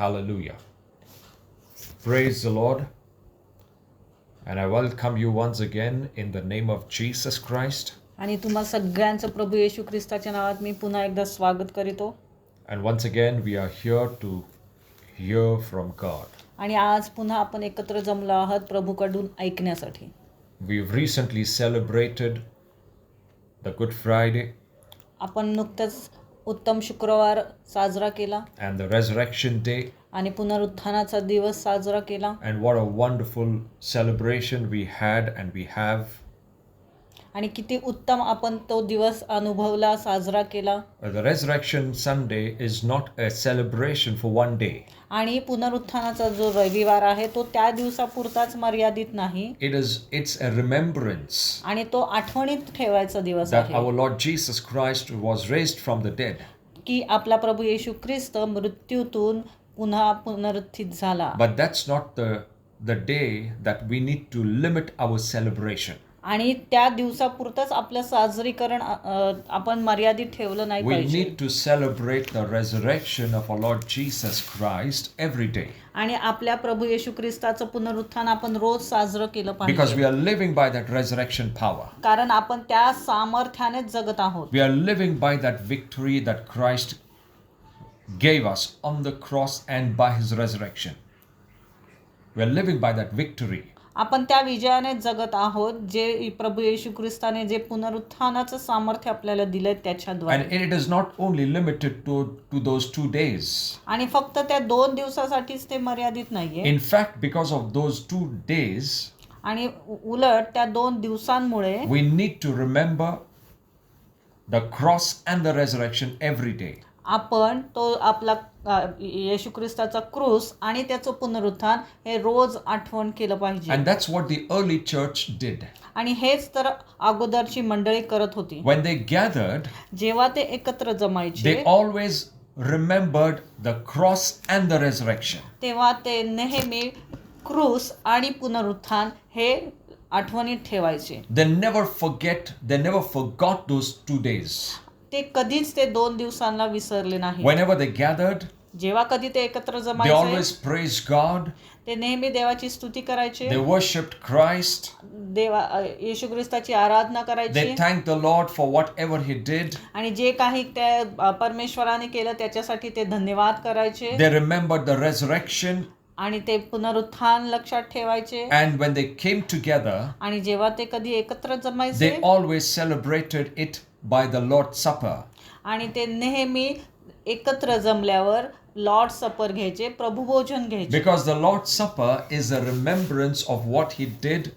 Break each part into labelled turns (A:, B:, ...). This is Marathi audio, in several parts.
A: Hallelujah. Praise the Lord. And I welcome you once again in the name of Jesus Christ.
B: आणि तुम्हा सगळ्यांचं प्रभू येशू ख्रिस्ताच्या नावात मी पुन्हा एकदा स्वागत करीतो.
A: And once again we are here to hear from God.
B: आणि आज पुन्हा आपण एकत्र जमलो आहात प्रभूकडून ऐकण्यासाठी.
A: We've recently celebrated the Good Friday
B: आपण नुकतंच उत्तम शुक्रवार साजरा केला
A: and the Resurrection Day.
B: आणि पुनरुत्थानाचा दिवस साजरा केला.
A: And what a wonderful celebration we had and we have.
B: आणि किती उत्तम आपण तो दिवस अनुभवला, साजरा केला.
A: The Resurrection Sunday is not a celebration for one day.
B: आणि पुनरुत्थानाचा जो रविवार आहे तो त्या दिवसापुरताच मर्यादित नाही.
A: It's a remembrance
B: आणि तो आठवणीत ठेवायचा दिवस
A: that
B: आहे
A: our Lord Jesus Christ was raised from the dead.
B: की आपला प्रभू येशू ख्रिस्त मृत्यूतून पुन्हा पुनरुत्थित झाला.
A: But that's not the day that we need to limit our celebration.
B: आणि त्या दिवसापुरतच आपलं साजरीकरण आपण मर्यादित ठेवलं नाही
A: We
B: पाहिजे.
A: need to celebrate the resurrection of our Lord Jesus Christ every day.
B: आणि आपल्या प्रभू येशू ख्रिस्ताचं पुनरुत्थान आपण रोज साजरं केलं
A: Because
B: पाहिजे.
A: we are living by that resurrection power.
B: कारण आपण त्या सामर्थ्यानेच जगत आहोत.
A: We are living by that victory that Christ gave us on the cross and by his resurrection. We are living by that victory.
B: आपण त्या विजयाने जगत आहोत जे प्रभू येशू ख्रिस्ताने जे पुनरुत्थानाचं सामर्थ्य आपल्याला दिलंय त्याच्याद्वारे.
A: And it is not only limited to those 2 days.
B: आणि फक्त त्या 2 दिवसासाठीच ते मर्यादित नाहीये.
A: In fact, because of those 2 days,
B: आणि उलट त्या 2 दिवसांमुळे
A: we need to remember the cross and the resurrection every day.
B: आपण तो आपला येशू ख्रिस्ताचा क्रूस आणि त्याचं पुनरुत्थान हे रोज आठवण केलं पाहिजे.
A: And that's what the early church did.
B: आणि हेच तर अगोदरची मंडळी करत होती.
A: When they gathered,
B: जेव्हा ते एकत्र जमायचे
A: they always remembered the cross and the resurrection.
B: तेव्हा ते नेहमी क्रूस आणि पुनरुत्थान हे आठवणीत ठेवायचे.
A: They never forgot those 2 days.
B: ते कधीच ते 2 दिवसांना विसरले नाही.
A: Whenever they gathered,
B: जेव्हा कधी ते एकत्र
A: they
B: जमायचे
A: always praised God.
B: ते नेहमी देवाची स्तुती करायचे.
A: They worshipped Christ.
B: येशू ख्रिस्ताची आराधना करायची.
A: They thanked the Lord for whatever he did.
B: आणि जे काही त्या परमेश्वराने केलं त्याच्यासाठी ते धन्यवाद करायचे.
A: They remembered the resurrection.
B: आणि ते पुनरुत्थान लक्षात ठेवायचे.
A: And when they came together,
B: आणि जेव्हा ते कधी एकत्र
A: they
B: जमायचे
A: always celebrated it by the Lord's Supper.
B: आणि ते नेहमी एकत्र जमल्यावर लॉर्ड सपर घ्यायचे, प्रभुभोजन घ्यायचे.
A: Because the Lord's Supper is a remembrance of what he did.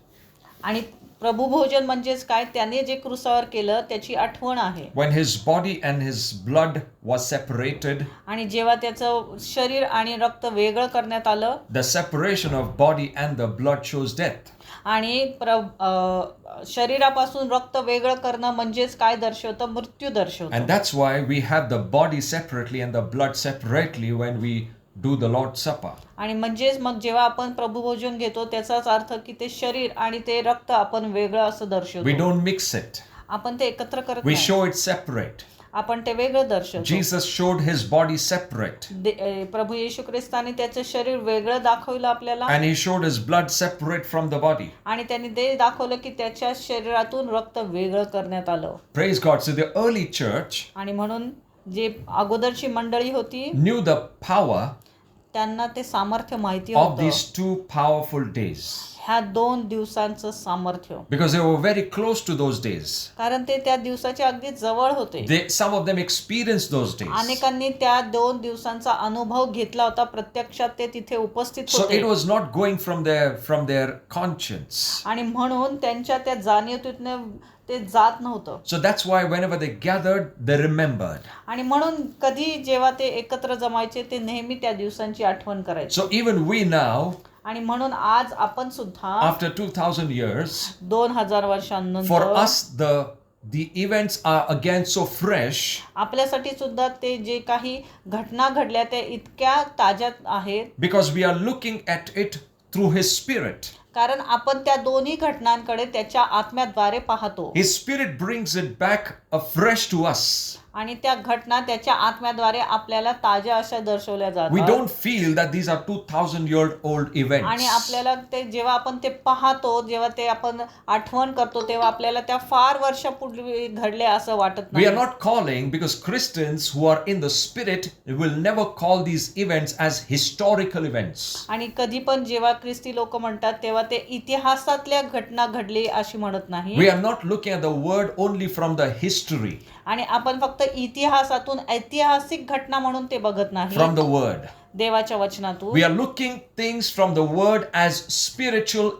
B: आणि प्रभुभोजन म्हणजेच काय, त्याने जे क्रूसावर केलं त्याची आठवण आहे.
A: When his body and his blood was separated.
B: आणि जेव्हा त्याचं शरीर आणि रक्त वेगळं करण्यात आलं.
A: The separation of body and the blood shows death.
B: आणि शरीरापासून रक्त वेगळं करणं म्हणजेच काय दर्शवतं, मृत्यू दर्शवतं.
A: And that's why we have the body separately and the blood separately when we do the Lord's Supper.
B: आणि म्हणजेच मग जेव्हा आपण प्रभुभोजन घेतो त्याचाच अर्थ की ते शरीर आणि ते रक्त आपण वेगळं असं
A: We
B: दर्शवतो.
A: don't mix it.
B: आपण ते एकत्र करत
A: We
B: नाही,
A: show it separate.
B: आपण ते वेगळं दर्शवतो.
A: Jesus showed his body separate.
B: प्रभू येशू ख्रिस्ताने त्याचं शरीर वेगळं दाखवलं आपल्याला.
A: And he showed his blood separate from the body.
B: आणि त्यांनी ते दाखवलं की त्याच्या शरीरातून रक्त वेगळं करण्यात आलं.
A: Praise God. So the early church
B: आणि म्हणून जे अगोदरची मंडळी होती
A: knew the power
B: त्यांना ते सामर्थ्य माहिती
A: of
B: होतं,
A: these 2 powerful days.
B: ह्या 2 दिवसांचं सामर्थ्य.
A: Because they were very close to those days.
B: कारण ते त्या दिवसाच्या अगदी जवळ होते.
A: Some of them experienced those days.
B: अनेकांनी त्या 2 दिवसांचा अनुभव घेतला होता, प्रत्यक्षात ते तिथे उपस्थित
A: So
B: होते.
A: it was not going from their conscience.
B: आणि म्हणून त्यांच्या त्या जाणीवेतून ते जात नव्हतं.
A: So that's why whenever they gathered, they remembered.
B: आणि म्हणून कधी जेव्हा ते एकत्र जमायचे ते नेहमी त्या दिवसांची आठवण करायचे.
A: So even we now,
B: आणि म्हणून आज आपण सुद्धा
A: after 2000 years,
B: 2000
A: for
B: वर्षांनंतर
A: us the events are again so fresh.
B: आपल्यासाठी सुद्धा ते जे काही घटना घडल्या त्या इतक्या ताज्या आहेत.
A: Because we are looking at it through his spirit.
B: कारण आपण त्या दोन्ही घटनांकडे त्याच्या आत्म्याद्वारे पाहतो.
A: His spirit brings it back afresh to us.
B: आणि त्या घटना त्याच्या आत्म्याद्वारे आपल्याला ताज्या अशा दर्शवल्या
A: We
B: जातात
A: don't feel that these are 2000-year-old
B: आणि
A: events.
B: आपल्याला ते जेव्हा आपण ते पाहतो, जेव्हा ते आपण आठवण करतो, तेव्हा आपल्याला त्या फार वर्षापूर्वी घडले असं वाटत
A: We are
B: नाही.
A: not calling, because Christians who are in the spirit will never call these events as historical events.
B: आणि कधी पण जेव्हा ख्रिस्ती लोक म्हणतात तेव्हा ते इतिहासातल्या घटना घडली अशी म्हणत नाही.
A: We are not looking at the word only from the history,
B: आणि आपण फक्त इतिहासातून ऐतिहासिक घटना म्हणून ते बघत नाही,
A: from the word.
B: देवाच्या वचनातून.
A: We are looking things from the word as spiritual,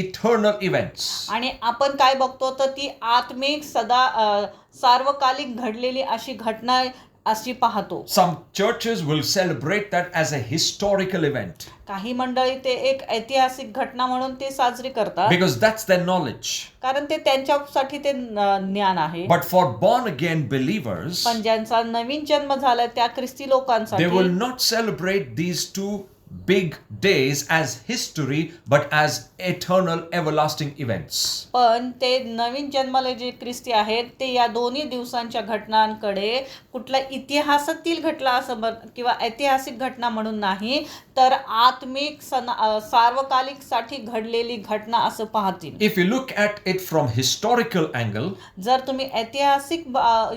A: eternal events.
B: आणि आपण काय बघतो तर ती आत्मिक सार्वकालिक घडलेली अशी घटना अशी पाहतो.
A: Some churches will celebrate that as a historical event
B: काही मंडळी ते एक ऐतिहासिक घटना म्हणून ते साजरी करतात,
A: because that's their knowledge.
B: कारण ते त्यांच्यासाठी ते ज्ञान आहे.
A: But for born again believers,
B: पण ज्यांचा नवीन जन्म झालाय त्या ख्रिस्ती
A: they
B: लोकांसाठी
A: will not celebrate these two big days as history but as eternal, everlasting events.
B: पण ते नवीन जन्मले जे ख्रिस्ती आहेत ते या दोन्ही दिवसांच्या घटनांकडे कुठल्या इतिहासातील घटना असं किंवा ऐतिहासिक घटना म्हणून नाही, तर आत्मिक सार्वकालिक साठी घडलेली घटना असं पाहतील.
A: If you look at it from historical angle,
B: जर तुम्ही ऐतिहासिक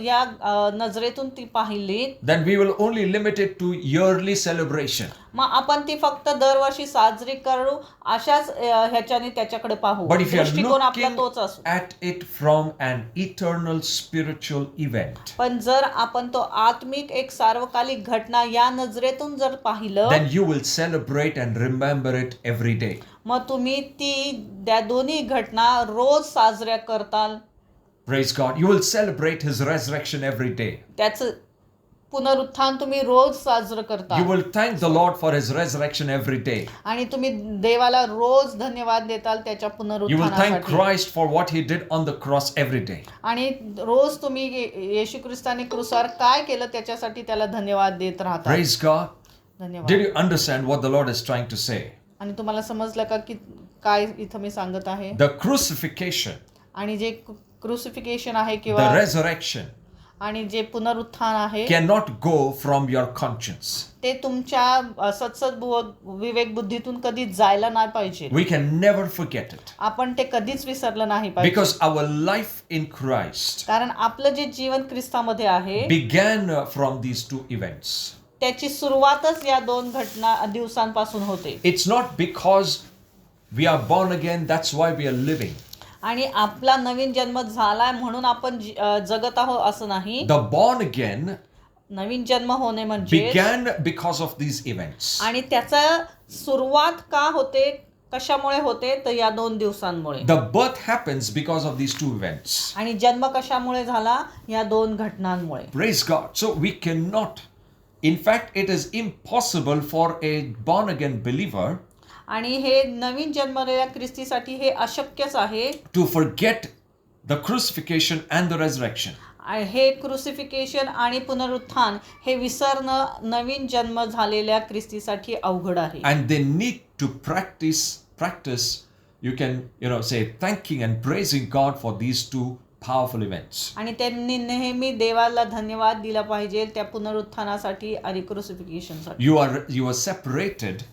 B: या नजरेतून ती पाहिली,
A: then we will only limit it to yearly celebration.
B: मग आपण ती फक्त दरवर्षी साजरी करू अशाच ह्याच्याने त्याच्याकडे पाहू.
A: But if you are
B: दृष्टिकोन आपला
A: looking
B: तोच असो.
A: at it from an eternal spiritual event,
B: पण जर आपण तो आत्मिक एक सार्वकालिक घटना या नजरेतून जर पाहिलं,
A: then you will celebrate and remember it every day.
B: मग तुम्ही त्या दोन्ही घटना रोज साजऱ्या करताल.
A: Praise God. You will celebrate His resurrection every day.
B: त्याचं पुनरुत्थान तुम्ही रोज साजरं करता.
A: You will thank the Lord for His resurrection every day.
B: आणि तुम्ही देवाला रोज धन्यवाद देताल त्याच्या
A: You will thank
B: पुनरुत्थानासाठी.
A: Christ for what He did on the cross every day.
B: आणि रोज तुम्ही येशू ख्रिस्ताने क्रूसावर काय केलं त्याच्यासाठी त्याला धन्यवाद देत राहता.
A: Praise God.
B: धन्यवाद.
A: Did you understand what the Lord is trying to say?
B: आणि तुम्हाला समजलं का की काय इथं मी सांगत आहे.
A: The crucifixion,
B: आणि जे क्रुसिफिकेशन आहे
A: the
B: किंवा
A: resurrection
B: आणि जे पुनरुत्थान आहे
A: cannot go from your conscience.
B: ते तुमच्या विवेक बुद्धीतून कधी जायला नाही पाहिजे.
A: We can never forget it.
B: आपण ते कधीच विसरलं नाही पाहिजे.
A: Because our life in Christ
B: कारण आपलं जे जीवन ख्रिस्तामध्ये आहे
A: began from these two events.
B: त्याची सुरुवातच या दोन दिवसांपासून होते.
A: It's not because we are born again, that's why we are living.
B: आणि आपला नवीन जन्म झालाय म्हणून आपण जगत आहोत असं नाही.
A: The born again
B: नवीन जन्म होणे म्हणजे
A: began because of these events.
B: आणि त्याचा सुरुवात का होते, कशामुळे होते, तर या दोन दिवसांमुळे.
A: The birth happens because of these two events.
B: आणि जन्म कशामुळे झाला, या दोन घटनांमुळे.
A: Praise God. So we cannot, in fact, it is impossible for a born again believer
B: आणि हे नवीन जन्मलेल्या ख्रिस्तीसाठी हे अशक्यच आहे
A: to forget the crucifixion and the resurrection.
B: हे क्रुसिफिकेशन आणि पुनरुत्थान हे विसरणं नवीन जन्म झालेल्या ख्रिस्तीसाठी अवघड आहे.
A: And they need to practice, you can, say thanking and praising God for these two powerful events.
B: आणि त्यांनी नेहमी देवाला धन्यवाद दिला पाहिजे त्या पुनरुत्थानासाठी आणि क्रुसिफिकेशनसाठी.
A: You are separated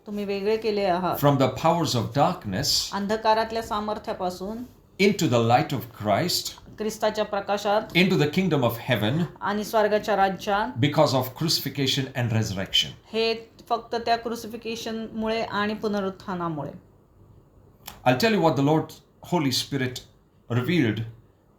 B: तुम्ही वेगळे केले आहात
A: from the powers of darkness
B: अंधकारातल्या सामर्थ्यापासून
A: into the light of Christ,
B: ख्रिस्ताच्या प्रकाशात,
A: into the kingdom of heaven
B: आणि स्वर्गाच्या राज्यात,
A: because of crucifixion and resurrection.
B: हे फक्त त्या क्रुसिफिकेशनमुळे आणि पुनरुत्थानामुळे.
A: I'll tell you what the Lord Holy Spirit revealed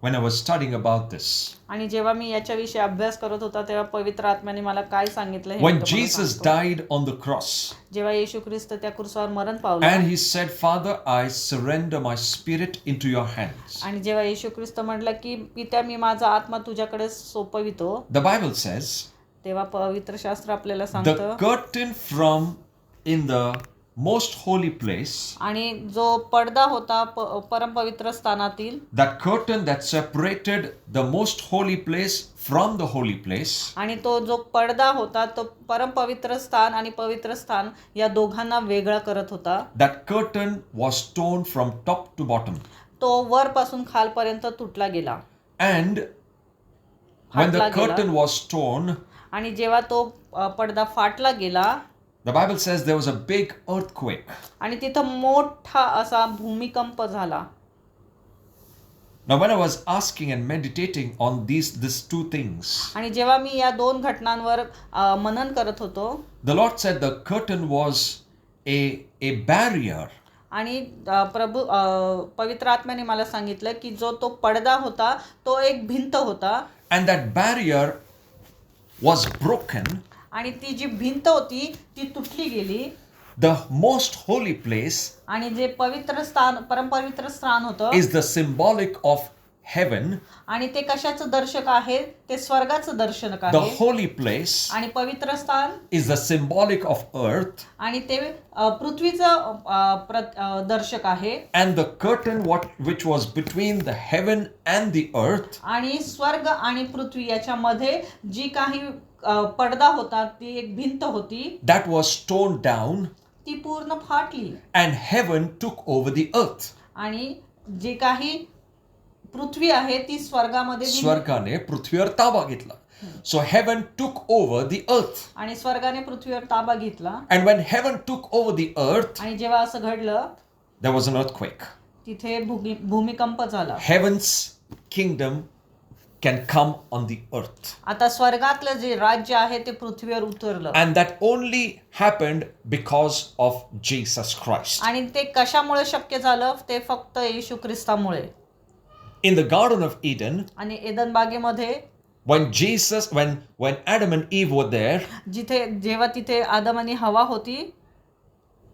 A: when I was studying about this.
B: आणि जेव्हा मी याच्याविषयी अभ्यास करत होता तेव्हा पवित्र आत्म्याने मला काय सांगितलं हे
A: When
B: मी तुम्हाला
A: Jesus
B: सांगतो.
A: died on the cross
B: जेव्हा येशू ख्रिस्त त्या क्रूसावर मरण पावला
A: and He said, Father, I surrender my spirit into your hands.
B: आणि जेव्हा येशू ख्रिस्त म्हटलं की पित्या मी माझा आत्मा तुझ्याकडे सोपवितो,
A: The Bible says,
B: तेव्हा पवित्र शास्त्र आपल्याला
A: the
B: सांगतं
A: curtain from in the most holy place,
B: आणि जो पडदा होता परमपवित्र स्थानातील,
A: that curtain that separated the most holy place from the holy place,
B: आणि तो जो पडदा होता तो परमपवित्र स्थान आणि पवित्र स्थान या दोघांना वेगळा करत होता.
A: that curtain was torn from top to bottom.
B: तो वरपासून खालपर्यंत तुटला गेला.
A: And when the
B: फाटला
A: curtain
B: गेला
A: was torn,
B: आणि जेव्हा तो पडदा फाटला गेला
A: the Bible says there was a big earthquake.
B: आणि तिथं मोठा असा भूमिकंप झाला.
A: Now, when I was asking and meditating on these two things,
B: आणि जेव्हा मी या दोन घटनांवर मनन करत होतो,
A: the Lord said the curtain was a barrier.
B: आणि पवित्र आत्म्याने मला सांगितलं की जो तो पडदा होता तो एक भिंत होता
A: And that barrier was broken.
B: आणि ती जी भिंत होती ती तुटली गेली.
A: The most holy place
B: आणि जे पवित्र स्थान परमपवित्र स्थान होतं
A: is the symbolic of heaven.
B: आणि ते कशाचं दर्शक आहे? ते स्वर्गाचं दर्शक
A: The
B: आहे.
A: holy place
B: आणि पवित्र स्थान
A: is the symbolic of earth.
B: आणि ते पृथ्वीचं दर्शक आहे.
A: And the curtain which was between the heaven and the earth
B: आणि स्वर्ग आणि पृथ्वी याच्यामध्ये जी काही पडदा होता ती एक भिंत होती
A: that was torn down,
B: ती पूर्ण फाटली.
A: and heaven took over the earth.
B: आणि जे काही पृथ्वी आहे ती स्वर्गामध्ये दिली.
A: स्वर्गाने पृथ्वीवर ताबा घेतला. So heaven took over the earth.
B: आणि स्वर्गाने पृथ्वीवर ताबा घेतला.
A: And when heaven took over the earth,
B: आणि जेव्हा असं घडलं
A: there was an earthquake.
B: तिथे भूमिकंप झाला.
A: Heaven's kingdom can come on the earth.
B: आता स्वर्गातलं जे राज्य आहे ते पृथ्वीवर उतरलं.
A: And that only happened because of Jesus Christ.
B: आणि ते कशामुळे शक्य झालं? ते फक्त येशू ख्रिस्तामुळे.
A: In the Garden of Eden,
B: आणि एदन बागेमध्ये
A: when Adam and Eve were there,
B: जेव्हा तिथे आदम आणि हवा होती,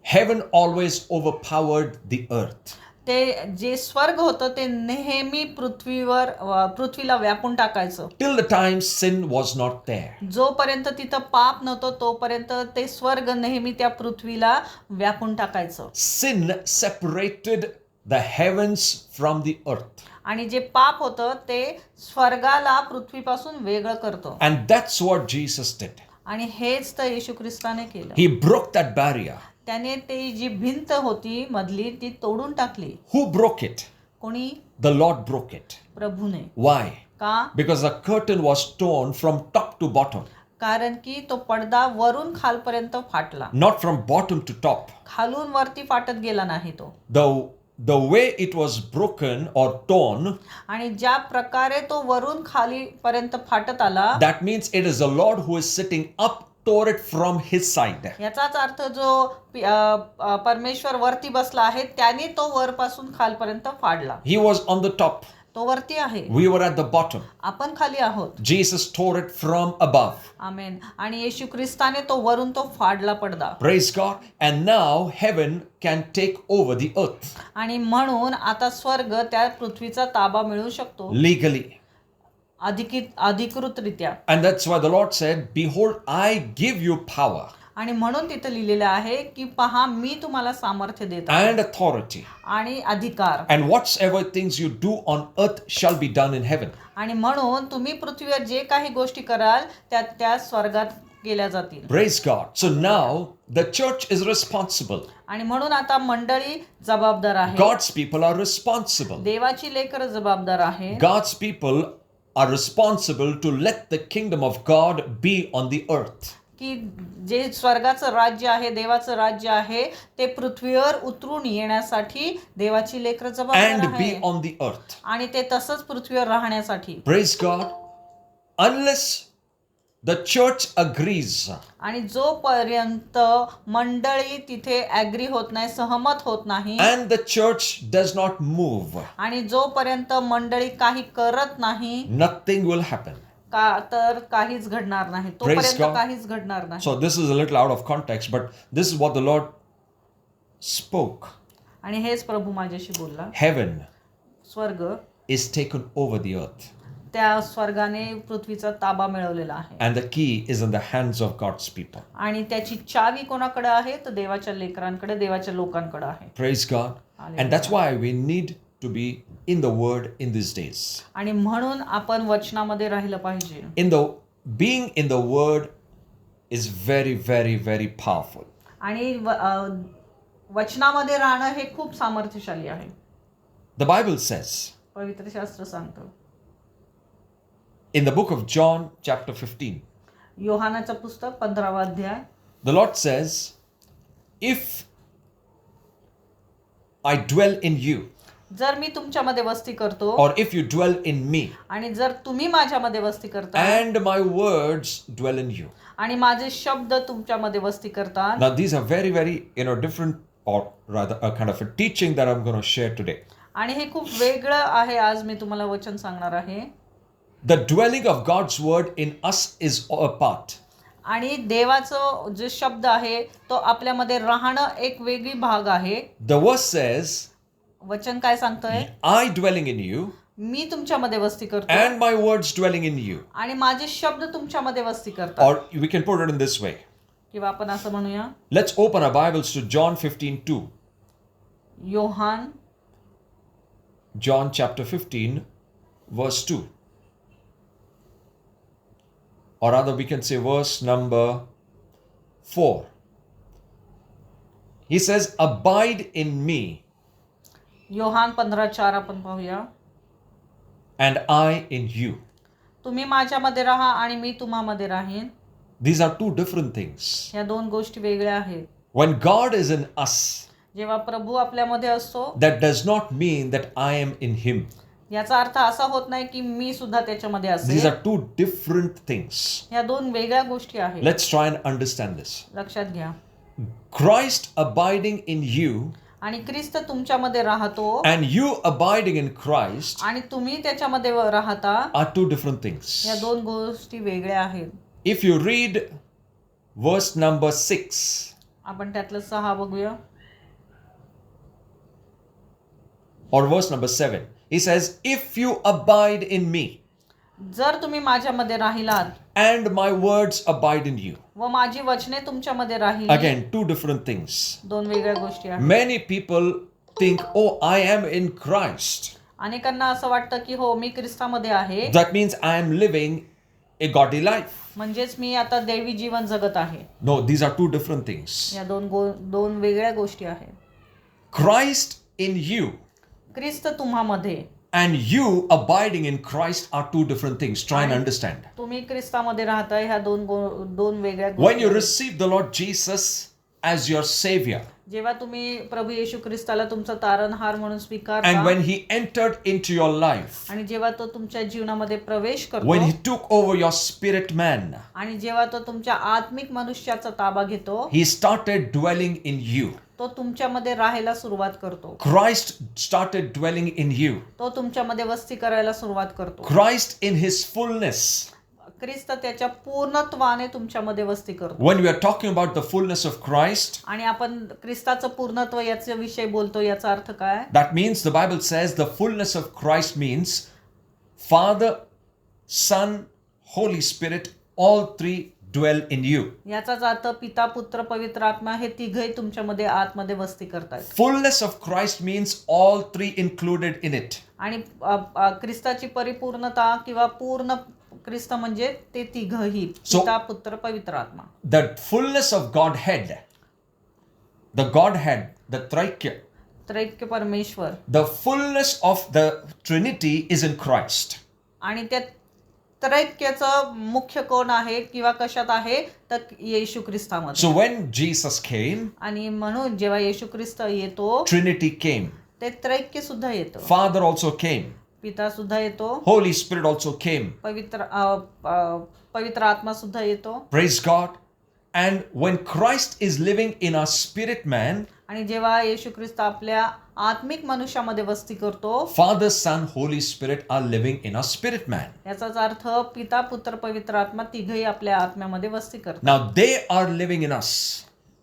A: heaven always overpowered the earth.
B: ते जे स्वर्ग होतं ते नेहमी पृथ्वीला व्यापून टाकायचं.
A: Till the time sin was not there.
B: जोपर्यंत तिथं पाप नव्हतं तोपर्यंत ते स्वर्ग नेहमी त्या पृथ्वीला व्यापून टाकायचं.
A: Sin separated the heavens from the earth.
B: आणि जे पाप होतं ते स्वर्गाला पृथ्वीपासून वेगळं करतं.
A: And that's what Jesus did.
B: आणि हेच तर येशू ख्रिस्ताने केलं.
A: He broke that barrier.
B: त्याने ते जी भिंत होती मधली ती तोडून टाकली.
A: Who broke it?
B: कोणी?
A: The Lord broke it.
B: प्रभूने.
A: Why?
B: का?
A: Because the curtain was torn from top to bottom.
B: कारण की तो पडदा वरून खालपर्यंत फाटला.
A: Not from bottom to top.
B: खालून वरती फाटत गेला नाही तो.
A: The way it was broken or torn,
B: आणि ज्या प्रकारे तो वरून खाली पर्यंत फाटत आला,
A: that means it is the Lord who is sitting up, tore it from his side.
B: याचाच अर्थ जो परमेश्वर वरती बसला आहे त्याने तो वरपासून खालपर्यंत फाडला.
A: He was on the top.
B: तो वरती आहे.
A: We were at the bottom.
B: आपण खाली आहोत.
A: Jesus tore it from above.
B: आमेन. आणि येशू ख्रिस्ताने तो वरून तो फाडला पडदा.
A: Praise God. And now heaven can take over the earth.
B: आणि म्हणून आता स्वर्ग त्या पृथ्वीचा ताबा मिळू शकतो.
A: Legally.
B: अधिकृतरित्या.
A: And that's why the Lord said, behold, I give you power.
B: आणि म्हणून तिथं लिहिलेलं आहे की पहा मी तुम्हाला सामर्थ्य देत आहे.
A: And authority.
B: आणि अधिकार.
A: And whatsoever things you do on earth shall be done in heaven.
B: आणि म्हणून तुम्ही पृथ्वीवर जे काही गोष्टी कराल त्या स्वर्गात केल्या जातील.
A: Praise God. So now the church is responsible.
B: आणि म्हणून आता मंडळी जबाबदार आहे.
A: God's people are responsible.
B: देवाची लेकरं जबाबदार आहे.
A: God's people are responsible to let the kingdom of God be on the earth.
B: की जे स्वर्गाचं राज्य आहे देवाचं राज्य आहे ते पृथ्वीवर उतरून येण्यासाठी देवाची लेकरं जबाबदार
A: And be
B: आहे.
A: on the earth.
B: आणि ते तसंच पृथ्वीवर राहण्यासाठी.
A: Praise God. Unless the church agrees.
B: आणि जोपर्यंत मंडळी तिथे ऍग्री होत नाही, सहमत होत नाही,
A: And the church does not move.
B: आणि जोपर्यंत मंडळी काही करत नाही,
A: Nothing will happen.
B: तर काहीच घडणार नाही. तोपर्यंत काहीच घडणार नाही.
A: So this is a little out of context, but this is what the Lord spoke.
B: आणि हेच प्रभू माझ्याशी बोलला.
A: Heaven
B: स्वर्ग
A: is taken over the earth.
B: त्या स्वर्गाने पृथ्वीचा ताबा मिळवलेला आहे.
A: And the key is in the hands of God's people.
B: आणि त्याची चावी कोणाकडे आहे? तर देवाच्या लेकरांकडे, देवाच्या लोकांकडे आहे.
A: Praise God. And that's why we need to be in the word in these days.
B: आणि म्हणून आपण वचनामध्ये राहिलं पाहिजे.
A: Being in the word is very, very, very powerful.
B: आणि वचनामध्ये राहणं हे खूप सामर्थ्यशाली आहे.
A: The Bible says,
B: पवित्र शास्त्र सांगतं,
A: In the book of John, chapter 15,
B: योहानाचं पुस्तक 15वा अध्याय.
A: the Lord says, if I dwell in you,
B: जर मी तुमच्यामध्ये वस्ती करतो
A: or if you dwell in me,
B: आणि जर तुम्ही माझ्यामध्ये वस्ती करता
A: and my words dwell in you.
B: आणि माझे शब्द तुमच्यामध्ये वस्ती करतात.
A: Now, these are very, very, different, or rather, a kind of a teaching that I'm going to share today.
B: आणि हे खूप वेगळं आहे. आज मी तुम्हाला वचन सांगणार आहे.
A: The dwelling of God's word in us is a part.
B: आणि देवाचं जे शब्द आहे तो आपल्यामध्ये राहणं एक वेगळी भाग आहे.
A: The verse says,
B: वचन काय सांगतंय?
A: I dwelling in you,
B: मी तुमच्यामध्ये वस्ती करतो
A: and my words dwelling in you.
B: आणि माझे शब्द तुमच्यामध्ये वस्ती करतात.
A: Or we can put it in this way.
B: किंवा आपण असं म्हणूया.
A: Let's open our Bibles to John 15:2.
B: Yohan
A: John chapter 15, verse 2. Or rather, we can say verse number 4. He says, abide in me,
B: Yohan 15:4 आपण पाहूया.
A: and I in you.
B: तुम्ही माझ्यामध्ये राहा आणि मी तुम्हामध्ये राहीन.
A: These are two different things.
B: या दोन गोष्टी वेगळ्या आहेत.
A: When God is in us,
B: जेव्हा प्रभू आपल्यामध्ये असतो
A: that does not mean that I am in him.
B: याचा अर्थ असा होत नाही की मी सुद्धा त्याच्यामध्ये
A: These
B: असेल.
A: are two different things.
B: या दोन वेगळ्या गोष्टी आहेत.
A: Let's try and understand this.
B: लक्षात घ्या.
A: Christ abiding in you
B: आणि ख्रिस्त तुमच्यामध्ये राहतो
A: and you abiding in Christ
B: आणि तुम्ही त्याच्यामध्ये राहता.
A: are two different things.
B: या दोन गोष्टी वेगळ्या आहेत.
A: If you read verse number 6,
B: आपण त्यातलं 6 बघूया.
A: or verse number 7, he says, if you abide in me
B: जर तुम्ही माझ्यामध्ये राहिलात
A: and my words abide in you.
B: व माझी वचने तुमच्यामध्ये राहिली.
A: Again, two different things.
B: दोन वेगळ्या गोष्टी आहेत.
A: Many people think, oh, I am in Christ.
B: अनेकांना असं वाटतं की हो मी ख्रिस्तामध्ये आहे
A: That means I am living a godly life.
B: म्हणजेच मी आता दैवी जीवन जगत आहे.
A: No, these are two different things.
B: या दोन वेगळ्या गोष्टी आहेत.
A: Christ in you
B: Christ तुम्हामध्ये
A: and you abiding in Christ are two different things. Try and understand.
B: तुम्ही ख्रिस्तामध्ये राहताय. ह्या दोन वेगळ्या
A: When you
B: गोष्टी.
A: receive the Lord Jesus as your Savior,
B: जेव्हा तुम्ही प्रभू येशू ख्रिस्ताला तुमचा तारणहार म्हणून
A: and
B: स्वीकारता
A: when He entered into your life,
B: आणि जेव्हा तो तुमच्या जीवनामध्ये प्रवेश
A: when He
B: करतो
A: took over your spirit man,
B: आणि जेव्हा तो तुमच्या आत्मिक मनुष्याचा ताबा घेतो
A: He started dwelling in you.
B: तो तुमच्यामध्ये राहायला सुरुवात करतो.
A: Christ started dwelling in you.
B: तो तुमच्यामध्ये वस्ती करायला सुरुवात करतो.
A: Christ in His fullness.
B: ख्रिस्त त्याच्या पूर्णत्वाने तुमच्यामध्ये वस्ती करतो.
A: When we are talking about the fullness of Christ,
B: आणि आपण ख्रिस्ताचं पूर्णत्व याच्या विषयी बोलतो. याचा अर्थ काय?
A: that means the Bible says the fullness of Christ means Father, Son, Holy Spirit, all three dwell in you.
B: याचाच अर्थ पिता पुत्र पवित्र आत्मा हे तिघही तुमच्यामध्ये आतमध्ये वस्ती करतात.
A: Fullness of Christ means all three included in it.
B: आणि ख्रिस्ताची परिपूर्णता किंवा पूर्ण ख्रिस्त म्हणजे ते तिघही पिता पुत्र पवित्र आत्मा.
A: The fullness of Godhead, the Trikya,
B: त्रैक्य परमेश्वर
A: the fullness of the Trinity is in Christ.
B: आणि त्या त्रैक्याचं मुख्य कोण आहे किंवा कशात आहे तर येशू ख्रिस्तामध्ये.
A: So when Jesus came,
B: आणि म्हणून जेव्हा येशू ख्रिस्त येतो
A: Trinity came.
B: ते त्रैक्य सुद्धा येतो.
A: Father also came.
B: पिता सुद्धा येतो.
A: Holy Spirit also came.
B: पवित्र आत्मा सुद्धा येतो.
A: Praise God. And when Christ is living in our spirit man,
B: आणि जेव्हा येशू ख्रिस्त आपल्या आत्मिक मनुष्यामध्ये वस्ती करतो
A: Father, Son, Holy Spirit are living in our spirit man.
B: याचाच अर्थ पिता पुत्र पवित्र आत्मा तिघही आपल्या आत्म्यामध्ये वस्ती करतात.
A: Now they are living in us.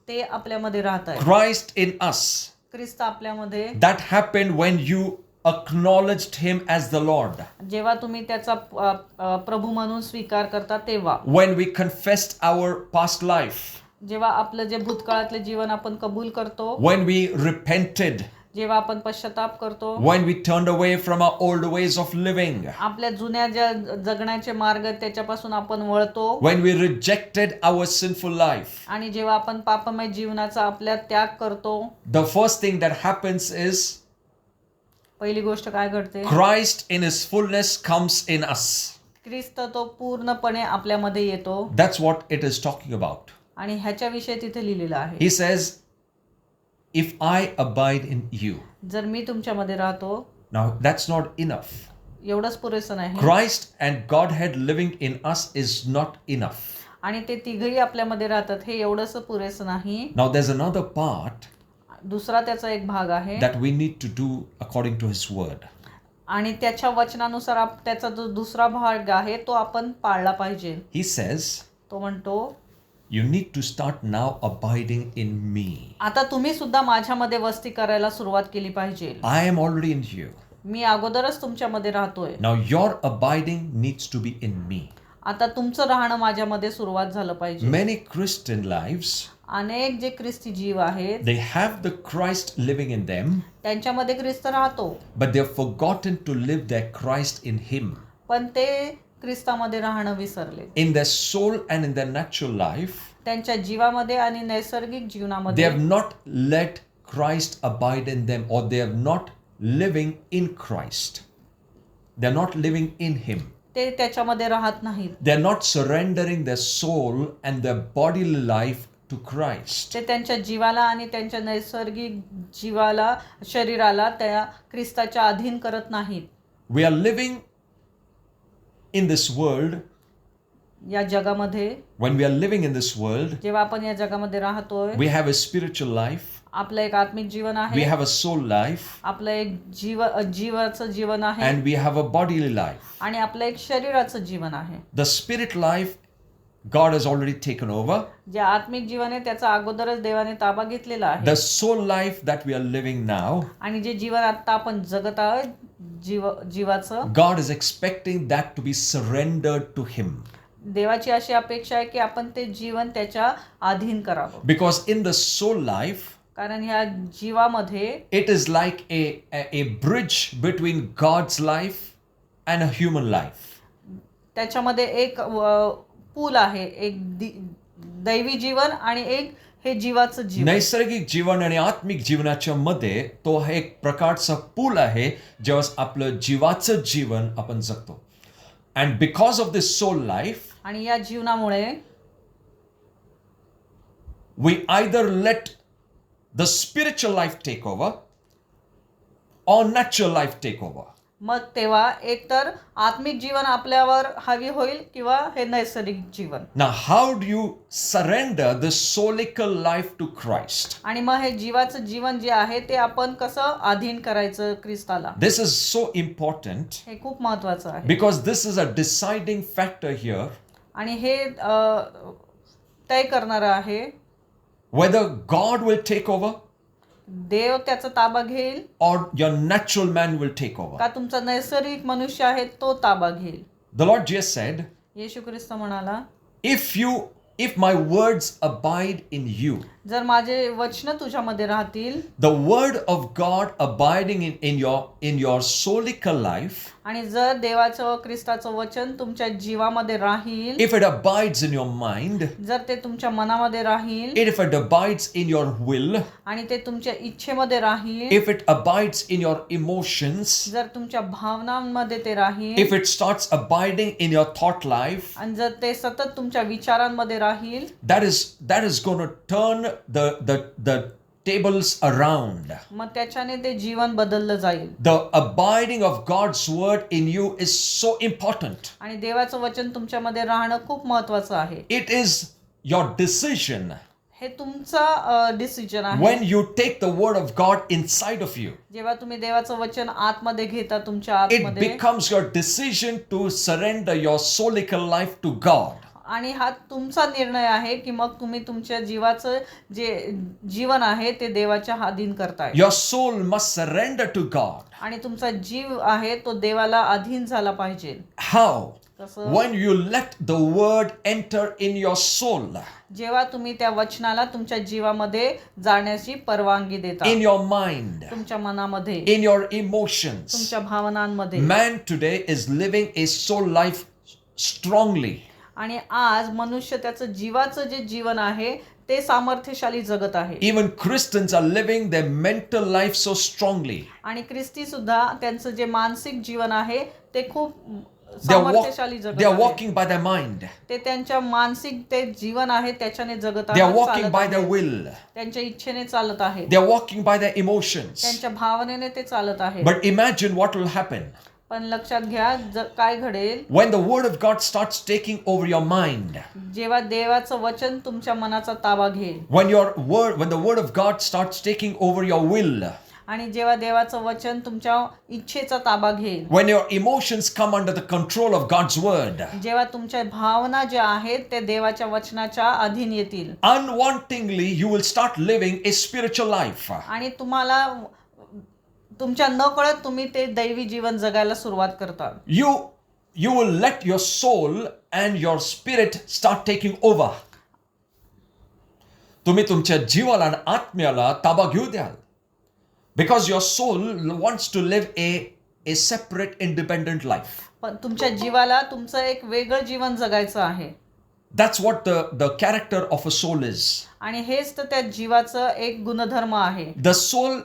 B: ते आपल्यामध्ये राहत आहेत.
A: Christ in us.
B: ख्रिस्त आपल्यामध्ये.
A: That happened when you acknowledged Him as the Lord.
B: जेव्हा तुम्ही त्याचा प्रभू म्हणून स्वीकार करता तेव्हा.
A: When we confessed our past life.
B: जेव्हा आपलं जे भूतकाळातले जीवन आपण कबूल करतो.
A: When we repented.
B: जेव्हा आपण पश्चाताप करतो.
A: When we turned away from our old ways of living.
B: आपल्या जुन्या ज्या जगण्याचे मार्ग त्याच्यापासून आपण वळतो.
A: When we rejected our sinful life.
B: आणि जेव्हा आपण पापमय जीवनाचा आपल्या त्याग करतो.
A: The first thing that happens is
B: पहिली गोष्ट काय घडते?
A: Christ in His fullness comes in us.
B: ख्रिस्त तो पूर्णपणे आपल्यामध्ये येतो
A: That's what it is talking about.
B: आणि ह्याच्याविषयी तिथे लिहिलेलं आहे.
A: He says, if I abide in you.
B: जर मी तुमच्यामध्ये राहतो,
A: Now, that's not enough.
B: एवढंच पुरेसं नाही.
A: Christ and Godhead living in us is not enough.
B: आणि ते तिघही आपल्यामध्ये राहतात हे एवढंच पुरेसं नाही.
A: Now, there's another part
B: दुसरा त्याचा एक भाग आहे
A: that we need to do according to His word.
B: आणि त्याच्या वचनानुसार त्याचा जो दुसरा भाग आहे तो आपण पाळला पाहिजे.
A: He says,
B: तो म्हणतो,
A: you need to start now abiding in me.
B: आता तुम्ही सुद्धा माझ्यामध्ये वस्ती करायला सुरुवात केली पाहिजे.
A: I am already in you.
B: मी अगोदरच तुमच्यामध्ये राहतोय.
A: Now, your abiding needs to be in me.
B: आता तुमचं राहणं माझ्यामध्ये सुरुवात झालं पाहिजे.
A: Many Christian lives,
B: अनेक जे ख्रिस्ती जीव आहेत
A: they have the Christ living in them,
B: त्यांच्यामध्ये ख्रिस्त राहतो,
A: but they have forgotten to live their Christ in Him.
B: पण ते ख्रिस्तामध्ये राहणं विसरले.
A: In their soul and in their natural life,
B: त्यांच्या जीवामध्ये आणि नैसर्गिक
A: they
B: जीवनामध्ये
A: have not let Christ abide in them, or they are not living in Christ. They are not living in Him.
B: ते त्याच्यामध्ये राहत नाहीत.
A: They are not surrendering their soul and their bodily life to Christ.
B: ते त्यांच्या जीवाला आणि त्यांच्या नैसर्गिक जीवाला, शरीराला त्या ख्रिस्ताच्या अधीन करत नाहीत.
A: We are living in this world.
B: या जगामध्ये
A: When we are living in this world,
B: जेव्हा आपण या जगामध्ये राहतोय,
A: we have a spiritual life,
B: आपलं एक आत्मिक जीवन
A: we
B: आहे,
A: have a soul life,
B: आपलं एक जीवाचं जीवन आहे
A: and we have a bodily life.
B: आणि आपलं एक शरीराचं जीवन आहे.
A: The spirit life, God has already taken over.
B: जे आत्मिक जीवन आहे त्याचा अगोदरच देवाने ताबा घेतलेला आहे.
A: The soul life that we are living now,
B: आणि जे जीवन आता आपण जगत आहोत जीवाचं,
A: God is expecting that to be surrendered to Him.
B: देवाची अशी अपेक्षा आहे की आपण ते जीवन त्याच्या अधीन करावं.
A: Because in the soul life,
B: कारण ह्या जीवामध्ये
A: it is like a bridge between God's life and a human life.
B: त्याच्यामध्ये एक पूल आहे, एक दैवी जीवन आणि एक हे जीवाचं जीवन.
A: नैसर्गिक जीवन आणि आत्मिक जीवनाच्या मध्ये तो हा एक प्रकारचा पूल आहे जेव्हा आपलं जीवाचं जीवन आपण जगतो. And because of this soul life,
B: आणि या जीवनामुळे
A: we either let the spiritual life take over or natural life take over.
B: मग तेव्हा एकतर आत्मिक जीवन आपल्यावर हावी होईल किंवा हे नैसर्गिक जीवन.
A: Now, how do you surrender the soulical life to Christ?
B: आणि मग हे जीवाचं जीवन जे आहे ते आपण कसं अधीन करायचं ख्रिस्ताला,
A: This is so important
B: हे खूप महत्वाचं आहे.
A: because this is a deciding factor here
B: आणि हे तय करणारं आहे
A: whether God will take over
B: देव त्याचा ताबा घेईल
A: or your natural man will take over.
B: का तुमचा नैसर्गिक मनुष्य आहे तो ताबा घेईल.
A: The Lord Jesus said,
B: येशू ख्रिस्त म्हणाला,
A: if my words abide in you,
B: जर माझे वचन तुझ्यामध्ये राहतील,
A: the word of God abiding in your soulical life,
B: आणि जर देवाचं व ख्रिस्ताचं वचन तुमच्या जीवामध्ये राहील,
A: if it abides in your mind,
B: जर ते तुमच्या मनामध्ये राहील,
A: if it abides in your will,
B: आणि ते तुमच्या इच्छेमध्ये राहील,
A: if it abides in your emotions,
B: जर तुमच्या भावनांमध्ये ते राहील,
A: if it starts abiding in your thought life,
B: आणि जर ते सतत तुमच्या विचारांमध्ये राहील,
A: that is going to turn the tables around.
B: मग त्याच्याने ते जीवन बदललं जाईल.
A: The abiding of God's word in you is so important.
B: आणि देवाचं वचन तुमच्यामध्ये राहणं खूप महत्वाचं आहे.
A: It is your decision.
B: हे तुमचा डिसिजन आहे.
A: When you take the word of God inside of you,
B: जेव्हा तुम्ही देवाचं वचन आतमध्ये घेता, तुमच्या
A: it
B: आतमध्ये,
A: becomes your decision to surrender your soulical life to God.
B: आणि हा तुमचा निर्णय आहे की मग तुम्ही तुमच्या जीवाचं जे जीवन आहे ते देवाच्या अधीन करताय.
A: Your soul must surrender to God.
B: आणि तुमचा जीव आहे तो देवाला अधीन झाला पाहिजे.
A: How?
B: कसं?
A: When you let the word enter in your soul,
B: जेव्हा तुम्ही त्या वचनाला तुमच्या जीवामध्ये जाण्याची परवानगी देता,
A: in your mind,
B: तुमच्या मनामध्ये,
A: in your emotions.
B: तुमच्या भावनांमध्ये.
A: Man today is living a soul life strongly.
B: आणि आज मनुष्य त्याचं जीवाचं जे जीवन आहे ते सामर्थ्यशाली जगत आहे.
A: Even Christians are living their mental life so strongly.
B: आणि ख्रिस्ती सुद्धा त्यांचं जे मानसिक जीवन आहे ते खूप सामर्थ्यशाली जगत
A: they are
B: आहेत.
A: walking by their mind.
B: ते त्यांच्या मानसिक ते जीवन आहे त्याच्याने जगत
A: They are
B: आहेत,
A: walking
B: चालत
A: by their
B: आहेत.
A: will.
B: त्यांच्या इच्छेने चालत आहे,
A: They are walking by their emotions.
B: त्यांच्या भावनेने ते चालत आहे.
A: But imagine what will happen
B: पण लक्षात घ्या काय घडेल
A: when the word of God starts taking over your mind.
B: जेव्हा देवाचं वचन तुमच्या मनाचा ताबा घेईल
A: When the word of God starts taking over your will.
B: आणि जेव्हा देवाचं वचन तुमच्या इच्छेचा ताबा घेईल,
A: When your emotions come under the control of God's word.
B: जेव्हा तुमच्या भावना ज्या आहेत ते देवाच्या वचनाच्या अधीन येतील
A: Unwantingly you will start living a spiritual life.
B: आणि तुम्हाला तुमच्या नकळत तुम्ही ते दैवी जीवन जगायला सुरुवात करता.
A: You will let your soul and your spirit start taking over. तुम्ही तुमच्या जीवाला आणि आत्म्याला ताबा घेऊ द्याल. Because your soul wants to live a separate independent life.
B: पण तुमच्या जीवाला तुमचं एक वेगळं जीवन जगायचं आहे.
A: That's what the character of a soul is.
B: आणि हेच तर त्या जीवाचं एक गुणधर्म आहे.
A: The soul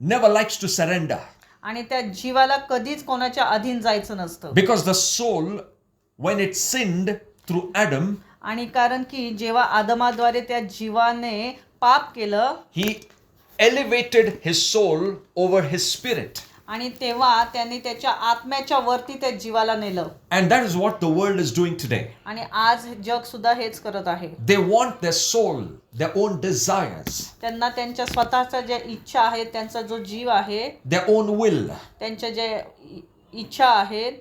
A: never likes to surrender.
B: आणि त्या जीवाला कधीच कोणाच्या अधीन जायचं नसतं.
A: Because the soul, when it sinned through Adam,
B: आणि कारण की जेव्हा आदमाद्वारे त्या जीवाने पाप केलं,
A: he elevated his soul over his spirit.
B: आणि तेव्हा त्याने त्याच्या आत्म्याच्या वरती त्या जीवाला नेलं.
A: And that is what the world is doing today.
B: आणि आज जग सुद्धा हेच करत आहे.
A: They want their soul, their own desires,
B: त्यांना त्यांच्या स्वतःच्या ज्या इच्छा आहेत, त्यांचा जो जीव आहे,
A: their own will,
B: त्यांच्या ज्या इच्छा आहेत,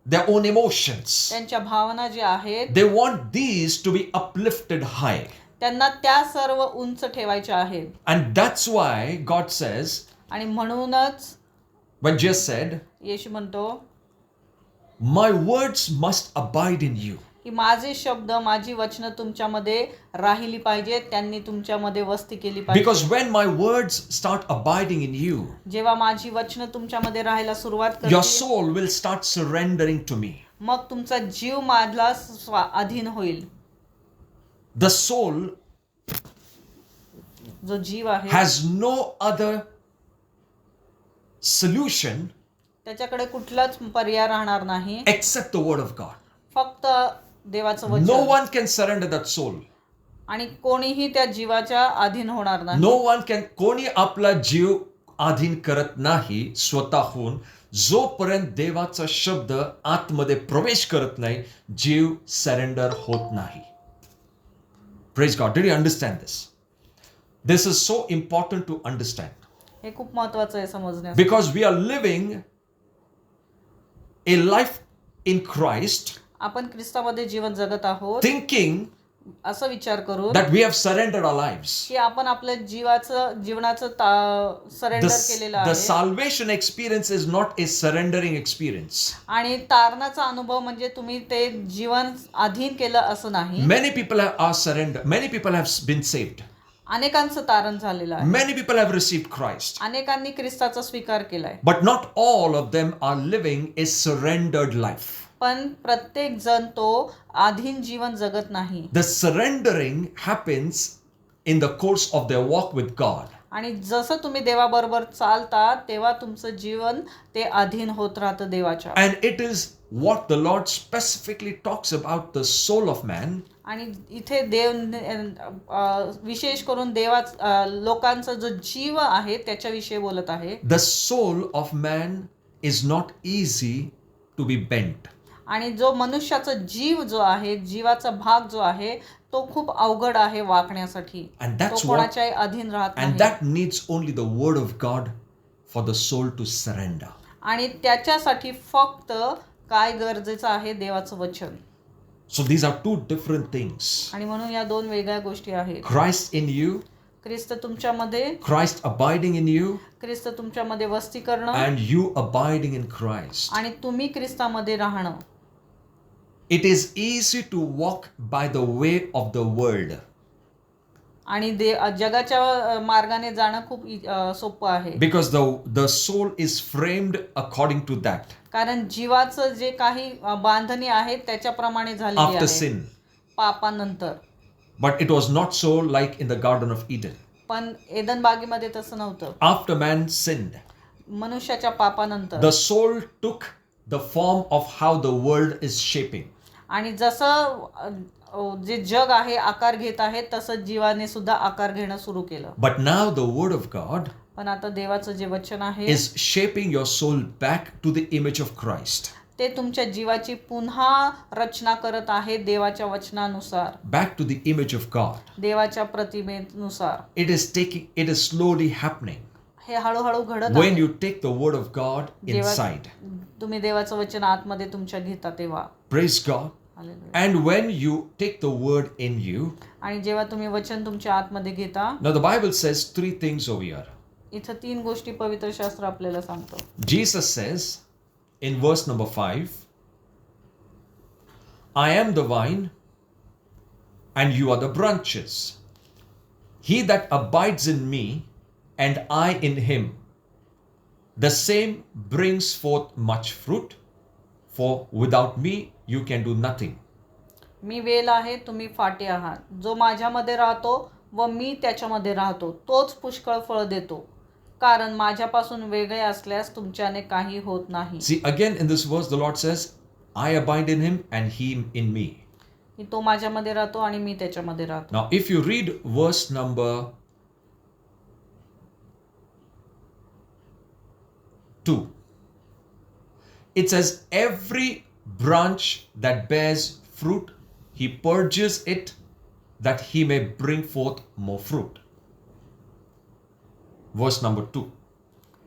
A: their own emotions.
B: त्यांच्या भावना ज्या आहेत,
A: They want these to be uplifted high.
B: त्यांना त्या सर्व उंच ठेवायच्या आहेत.
A: And that's why God says,
B: आणि म्हणूनच
A: when Jesus said,
B: येशू म्हणतो
A: my words must abide in you.
B: की माझे शब्द, माझी वचनं तुमच्यामध्ये राहिली पाहिजेत, त्यांनी तुमच्यामध्ये वस्ती केली पाहिजे.
A: Because when my words start abiding in you,
B: जेव्हा माझी वचनं तुमच्यामध्ये राहायला सुरुवात
A: your
B: करतील,
A: soul will start surrendering to me.
B: मग तुमचा जीव माझला अधीन होईल.
A: The soul
B: जो जीव आहे
A: has no other solution
B: त्याच्याकडे कुठलाच पर्याय राहणार नाही
A: except the word of God.
B: फक्त देवाचं
A: No
B: वचन.
A: one can surrender that soul.
B: आणि कोणीही त्या जीवाच्या अधीन होणार नाही.
A: No one can, कोणी आपला जीव अधीन करत नाही स्वतःहून जोपर्यंत देवाचा शब्द आतमध्ये प्रवेश करत नाही, जीव सरेंडर होत नाही. Praise God. Did you understand this? This is so important to understand.
B: हे खूप महत्वाचं आहे समजण्यास.
A: Because we are living a life in Christ,
B: आपण ख्रिस्तामध्ये जीवन जगत आहोत
A: thinking
B: असं विचार करून
A: that we have surrendered our lives.
B: की आपण आपल्या जीवनाचं सरेंडर केलेलं
A: The
B: आहे.
A: salvation experience is not a surrendering experience.
B: आणि तारणाचा अनुभव म्हणजे तुम्ही ते जीवन अधीन केलं असं नाही.
A: Many people are surrendered. Many people have been saved.
B: अनेकांचं तारण झालेलं आहे.
A: Many people have received Christ.
B: अनेकांनी ख्रिस्ताचा स्वीकार केलाय.
A: But not all of them are living a surrendered life.
B: पण प्रत्येक जण तो अधीन जीवन जगत नाही.
A: The surrendering happens in the course of their walk with God.
B: आणि जसं तुम्ही देवाबरोबर चालता तेव्हा तुमचं जीवन ते अधीन होत राहतं देवाच्या.
A: And it is what the Lord specifically talks about the soul of man.
B: आणि इथे देव विशेष करून लोकांचा जो जीव आहे त्याच्याविषयी बोलत आहे.
A: The soul of man is not easy to be bent.
B: आणि जो मनुष्याचा जीव जो आहे, जीवाचा भाग जो आहे तो खूप अवघड आहे वाकण्यासाठी.
A: And that's
B: तो कोणाच्याही अधीन राहत
A: and
B: नाही.
A: that needs only the word of God for the soul to surrender.
B: आणि त्याच्यासाठी फक्त काय गरजेचं आहे, देवाचं वचन.
A: So these are two different things.
B: आणि म्हणून या दोन वेगळ्या गोष्टी आहेत.
A: Christ in you,
B: ख्रिस्त तुमच्यामध्ये,
A: Christ abiding in you,
B: ख्रिस्त तुमच्यामध्ये वस्ती करणं
A: and you abiding in Christ.
B: आणि तुम्ही ख्रिस्तामध्ये राहणं.
A: It is easy to walk by the way of the world.
B: आणि जगाच्या मार्गाने जाणं खूप सोपं आहे.
A: Because the soul is framed according to that.
B: कारण जीवाचं जे काही बांधणी आहे त्याच्याप्रमाणे झालेली
A: After
B: आहे
A: sin.
B: पापानंतर.
A: But it was not so like in the Garden of Eden.
B: पण एदन बागेमध्ये तसं नव्हतं.
A: After man sinned,
B: मनुष्याच्या पापानंतर
A: the soul took the form of how the world is shaping.
B: आणि जे जग आहे आकार घेत आहे तसंच जीवाने सुद्धा आकार घेणं सुरू केलं.
A: But now the word of God
B: पण आता देवाचं जे वचन आहे
A: is shaping your soul back to the image of Christ.
B: ते तुमच्या जीवाची पुन्हा रचना करत आहे देवाच्या वचनानुसार,
A: Back to the image of God.
B: देवाच्या प्रतिमेनुसार.
A: It is slowly happening
B: हे हळूहळू घडत
A: when
B: आहे
A: you take the word of God
B: जेव्हा
A: inside.
B: तुम्ही देवाचं वचन आतमध्ये तुमच्या घेता तेव्हा.
A: Praise God.
B: Hallelujah.
A: And when you take the word in you,
B: आणि जेव्हा तुम्ही वचन तुमच्या आतमध्ये घेता,
A: now the Bible says 3 things over here.
B: इथं 3 गोष्टी पवित्र शास्त्र आपल्याला सांगतो.
A: Jesus says in verse number 5, I am the vine and you are the branches. He that abides in me and I in him, the same brings forth much fruit, for without me you can do nothing.
B: Me well आहे, तुम्ही फाटे आहात. जो माझ्यामध्ये राहतो व मी त्याच्यामध्ये राहतो तोच पुष्कळ फळ देतो, कारण माझ्यापासून वेगळे असल्यास तुमच्याने काही होत नाही.
A: See, again in this verse the Lord says, I abide in him and he in me.
B: की तो माझ्यामध्ये राहतो आणि मी त्याच्यामध्ये राहतो.
A: Now if you read verse number 2, it says, every branch that bears fruit, he purges it that he may bring forth more fruit. Verse number 2.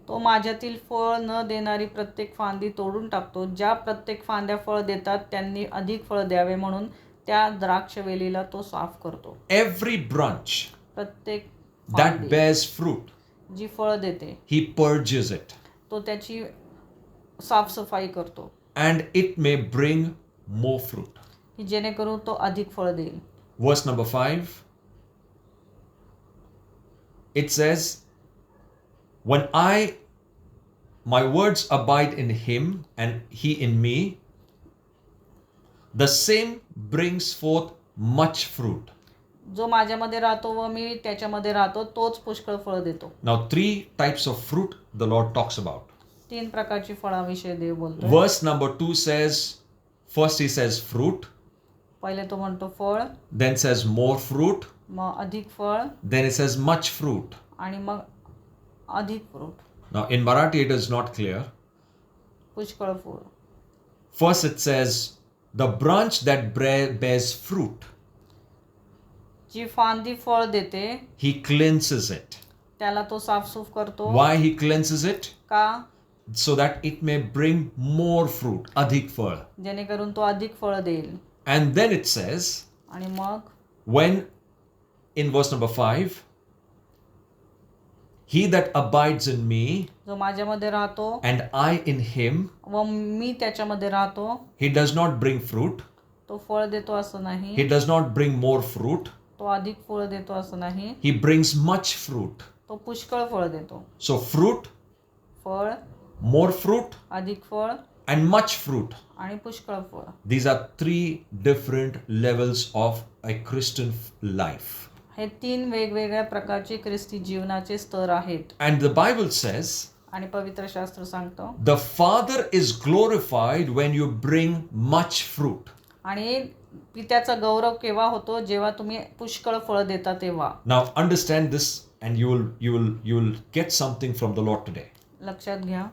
B: तो माझ्यातील फळ न देणारी प्रत्येक फांदी तोडून टाकतो. ज्या प्रत्येक फांद्या फळ देतात त्यांनी अधिक फळ द्यावे म्हणून त्या द्राक्षवेलीला तो साफ करतो.
A: Every branch
B: प्रत्येक
A: that
B: फांदी
A: bears fruit,
B: जी फळ देते
A: he purges it,
B: तो त्याची साफसफाई करतो
A: and it may bring more fruit.
B: की जेणेकरून तो अधिक फळ देईल.
A: Verse number 5, it says, when my words abide in him and he in me, the same brings forth much fruit.
B: जो माझ्यामध्ये राहतो व मी त्याच्यामध्ये राहतो तोच पुष्कळ फळ देतो.
A: Now 3 types of fruit the Lord talks about.
B: 3 प्रकारची फळाविषयी देव बोलतो.
A: Verse number 2 says, first he says fruit,
B: पहिले तो म्हणतो फळ,
A: then says more fruit,
B: मग अधिक फळ
A: then it says much fruit.
B: आणि मग अधिक fruit.
A: Now in Marathi it is not clear.
B: पुष्कळ फळ.
A: First it says, the branch that bears fruit,
B: जी फांदी फळ देते
A: he cleanses it.
B: त्याला तो साफसूफ करतो.
A: Why he cleanses it?
B: का?
A: So that it may bring more fruit, adhik phal.
B: जेणेकरून तो अधिक फळ देईल.
A: And then it says,
B: आणि मग
A: when in verse number 5, he that abides in me
B: जो माझ्यामध्ये राहतो
A: and I in him,
B: व मी त्याच्यामध्ये राहतो
A: he does not bring fruit,
B: तो फळ देतो असं नाही,
A: he does not bring more fruit,
B: तो अधिक फळ देतो असं नाही,
A: he brings much fruit.
B: तो पुष्कळ फळ देतो.
A: So fruit,
B: फळ,
A: more fruit,
B: अधिक फळ
A: and much fruit.
B: आणि पुष्कळ फळ.
A: These are 3 different levels of a Christian life.
B: हे 3 वेगवेगळ्या प्रकारचे ख्रिस्ती जीवनाचे स्तर आहेत.
A: And the Bible says,
B: आणि पवित्र शास्त्र सांगतो
A: the Father is glorified when you bring much fruit.
B: आणि पित्याचा गौरव केव्हा होतो? जेव्हा तुम्ही पुष्कळ फळ देता तेव्हा.
A: Now understand this and you will get something from the Lord today.
B: लक्षात घ्या.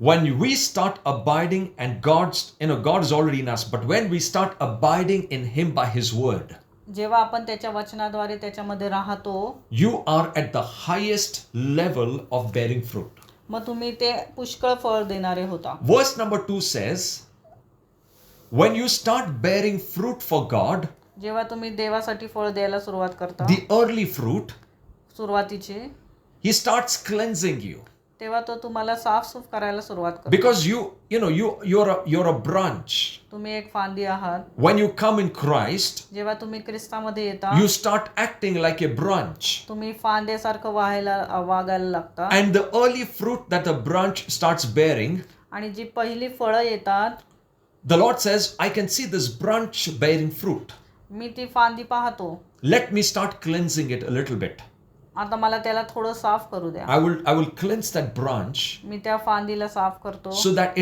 A: When we start abiding and God is already in us, but when we start abiding in him by his word,
B: जेव्हा आपण त्याच्या वचनाद्वारे त्याच्यामध्ये राहतो,
A: you are at the highest level of bearing fruit.
B: मग तुम्ही ते पुष्कळ फळ देणारे होता.
A: Verse number 2 says, when you start bearing fruit for God,
B: जेव्हा तुम्ही देवासाठी फळ द्यायला सुरुवात करता,
A: the early fruit,
B: सुरुवातीचे,
A: he starts cleansing you.
B: तेव्हा तो तुम्हाला साफसूफ करायला सुरुवात करतो.
A: Because you're a branch.
B: तुम्ही एक फांदी आहात.
A: When you come in Christ,
B: जेव्हा तुम्ही ख्रिस्तामध्ये येता,
A: you start acting like a branch.
B: तुम्ही फांद्यासारखं वागायला लागता.
A: And the early fruit that a branch starts bearing,
B: आणि जी पहिली फळं येतात,
A: the Lord says, I can see this branch bearing fruit.
B: मी ती फांदी पाहतो.
A: Let me start cleansing it a little bit.
B: आता मला त्याला थोडं साफ करू द्या.
A: I will cleanse that branch
B: मी त्या फांदीला साफ करतो.
A: so that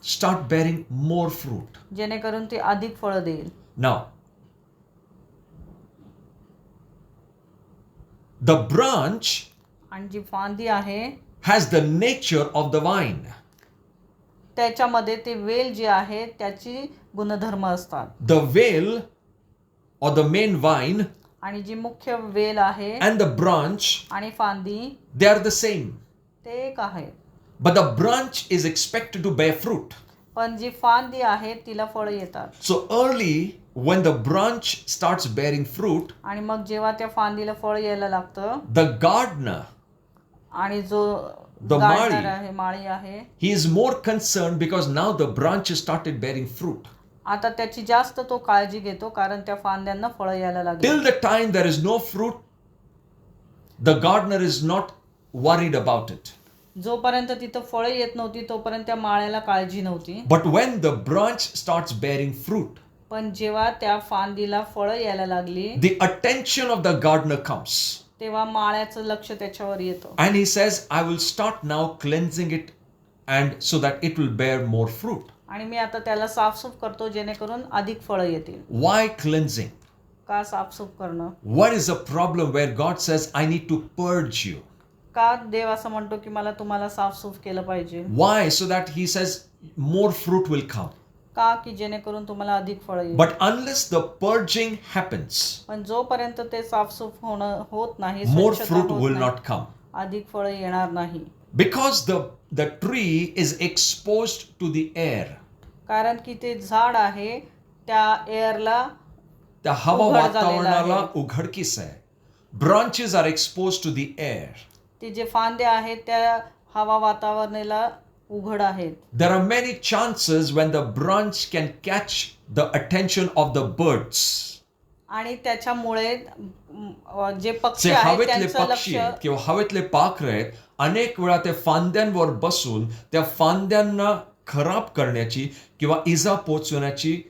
A: start bearing more fruit.
B: जेणेकरून ती अधिक फळं देईल.
A: Now, the branch
B: आणि जी फांदी आहे
A: has the nature of the vine.
B: त्याच्यामध्ये ते वेल जे आहे त्याची गुणधर्म असतात.
A: The veil or the main vine
B: आणि जी मुख्य वेल आहे
A: and the branch,
B: आणि फांदी
A: they are the same.
B: ते एक आहे.
A: But the branch is expected to bear fruit.
B: पण जी फांदी आहे तिला फळं येतात.
A: So early, when the branch starts bearing fruit,
B: आणि मग जेव्हा त्या फांदीला फळ यायला लागतं
A: the gardener,
B: आणि जो
A: The
B: गार्डनर
A: माळी.
B: आहे माळी आहे
A: he is more concerned because now the branch has started bearing fruit.
B: आता त्याची जास्त तो काळजी घेतो कारण त्या फांद्यांना फळं यायला लागली.
A: Till the time there is no fruit, the gardener is not worried about it.
B: जोपर्यंत तिथं फळं येत नव्हती तोपर्यंत त्या माळ्याला काळजी नव्हती.
A: But when the branch starts bearing fruit,
B: पण जेव्हा त्या फांदीला फळं यायला लागली
A: the attention of the gardener comes.
B: तेव्हा माळ्याचं लक्ष त्याच्यावर येतं.
A: And he says, I will start now cleansing it and so that it will bear more fruit.
B: आणि मी आता त्याला साफसूफ करतो जेणेकरून अधिक फळं येतील.
A: Why cleansing?
B: का साफसूफ करणं?
A: What is a problem where God says, I need to purge you?
B: का देव असं म्हणतो की मला तुम्हाला साफसूफ केलं पाहिजे?
A: Why? So that he says, more fruit will come.
B: का की जेणेकरून तुम्हाला अधिक फळं येईल.
A: But unless the purging happens,
B: पण जोपर्यंत ते साफसूफ होत नाही,
A: more
B: स्वच्छता
A: fruit
B: होत
A: will
B: नाही,
A: not come.
B: अधिक फळं येणार नाही.
A: Because the tree is exposed to the air.
B: कारण की ते झाड आहे त्या एअरला
A: त्या हवा
B: उघड झालेलं
A: वातावरणाला
B: आहे.
A: उघडकीस आहे. Branches are exposed to the air.
B: ते जे फांदे आहेत त्या हवा वातावरणाला उघड आहेत.
A: There are many chances when the branch can catch the attention of the birds.
B: आणि त्याच्यामुळे जे पक्षी
A: जे
B: आहेत
A: हवेतले
B: त्यांचं
A: पक्षी
B: लक्ष
A: आहेत किंवा हवेतले पाखरं आहेत, अनेक वेळा ते फांद्यांवर बसून त्या फांद्यांना खराब करण्याची किंवा इजा पोचवण्याची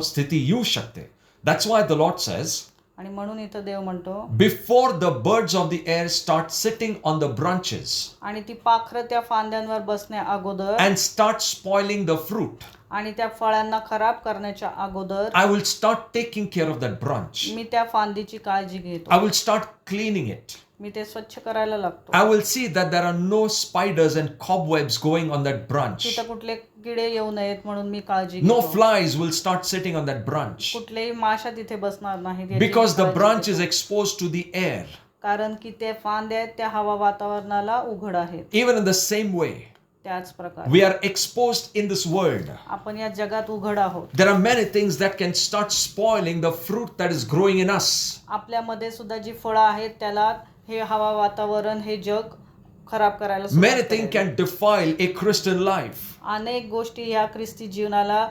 A: स्थिती येऊ शकते. That's why the Lord says,
B: आणि म्हणून इथं देव म्हणतो
A: before the birds of the air start sitting on the branches
B: आणि ती पाखरं त्या फांद्यांवर बसण्या अगोदर
A: and start spoiling the fruit,
B: आणि त्या फळांना खराब करण्याच्या अगोदर
A: I will start taking care of that branch.
B: मी त्या फांदीची काळजी घेतो.
A: I will start cleaning it.
B: मी ते स्वच्छ करायला लागतो.
A: I will see that there are no spiders and cobwebs going on that branch.
B: तिथं कुठले किडे येऊ नयेत म्हणून मी काळजी
A: No
B: घेतो.
A: flies will start sitting on that branch
B: कुठलेही माशा तिथे बसणार नाहीत याची
A: because the
B: काळजी
A: branch
B: घेतो.
A: is exposed to the air.
B: कारण की ते फांदे आहेत त्या हवा वातावरणाला उघड आहेत.
A: Even in the same way,
B: त्याच प्रकारे
A: we are exposed in this world.
B: आपण या जगात उघड आहोत.
A: There are many things that can start spoiling the fruit that is growing in us.
B: आपल्यामध्ये सुद्धा जी फळं आहेत त्याला हे हवा वातावरण हे जग खराब करायला सुरुवात
A: Many things
B: करेल.
A: can defile a Christian life,
B: अनेक गोष्टी ह्या ख्रिस्ती जीवनाला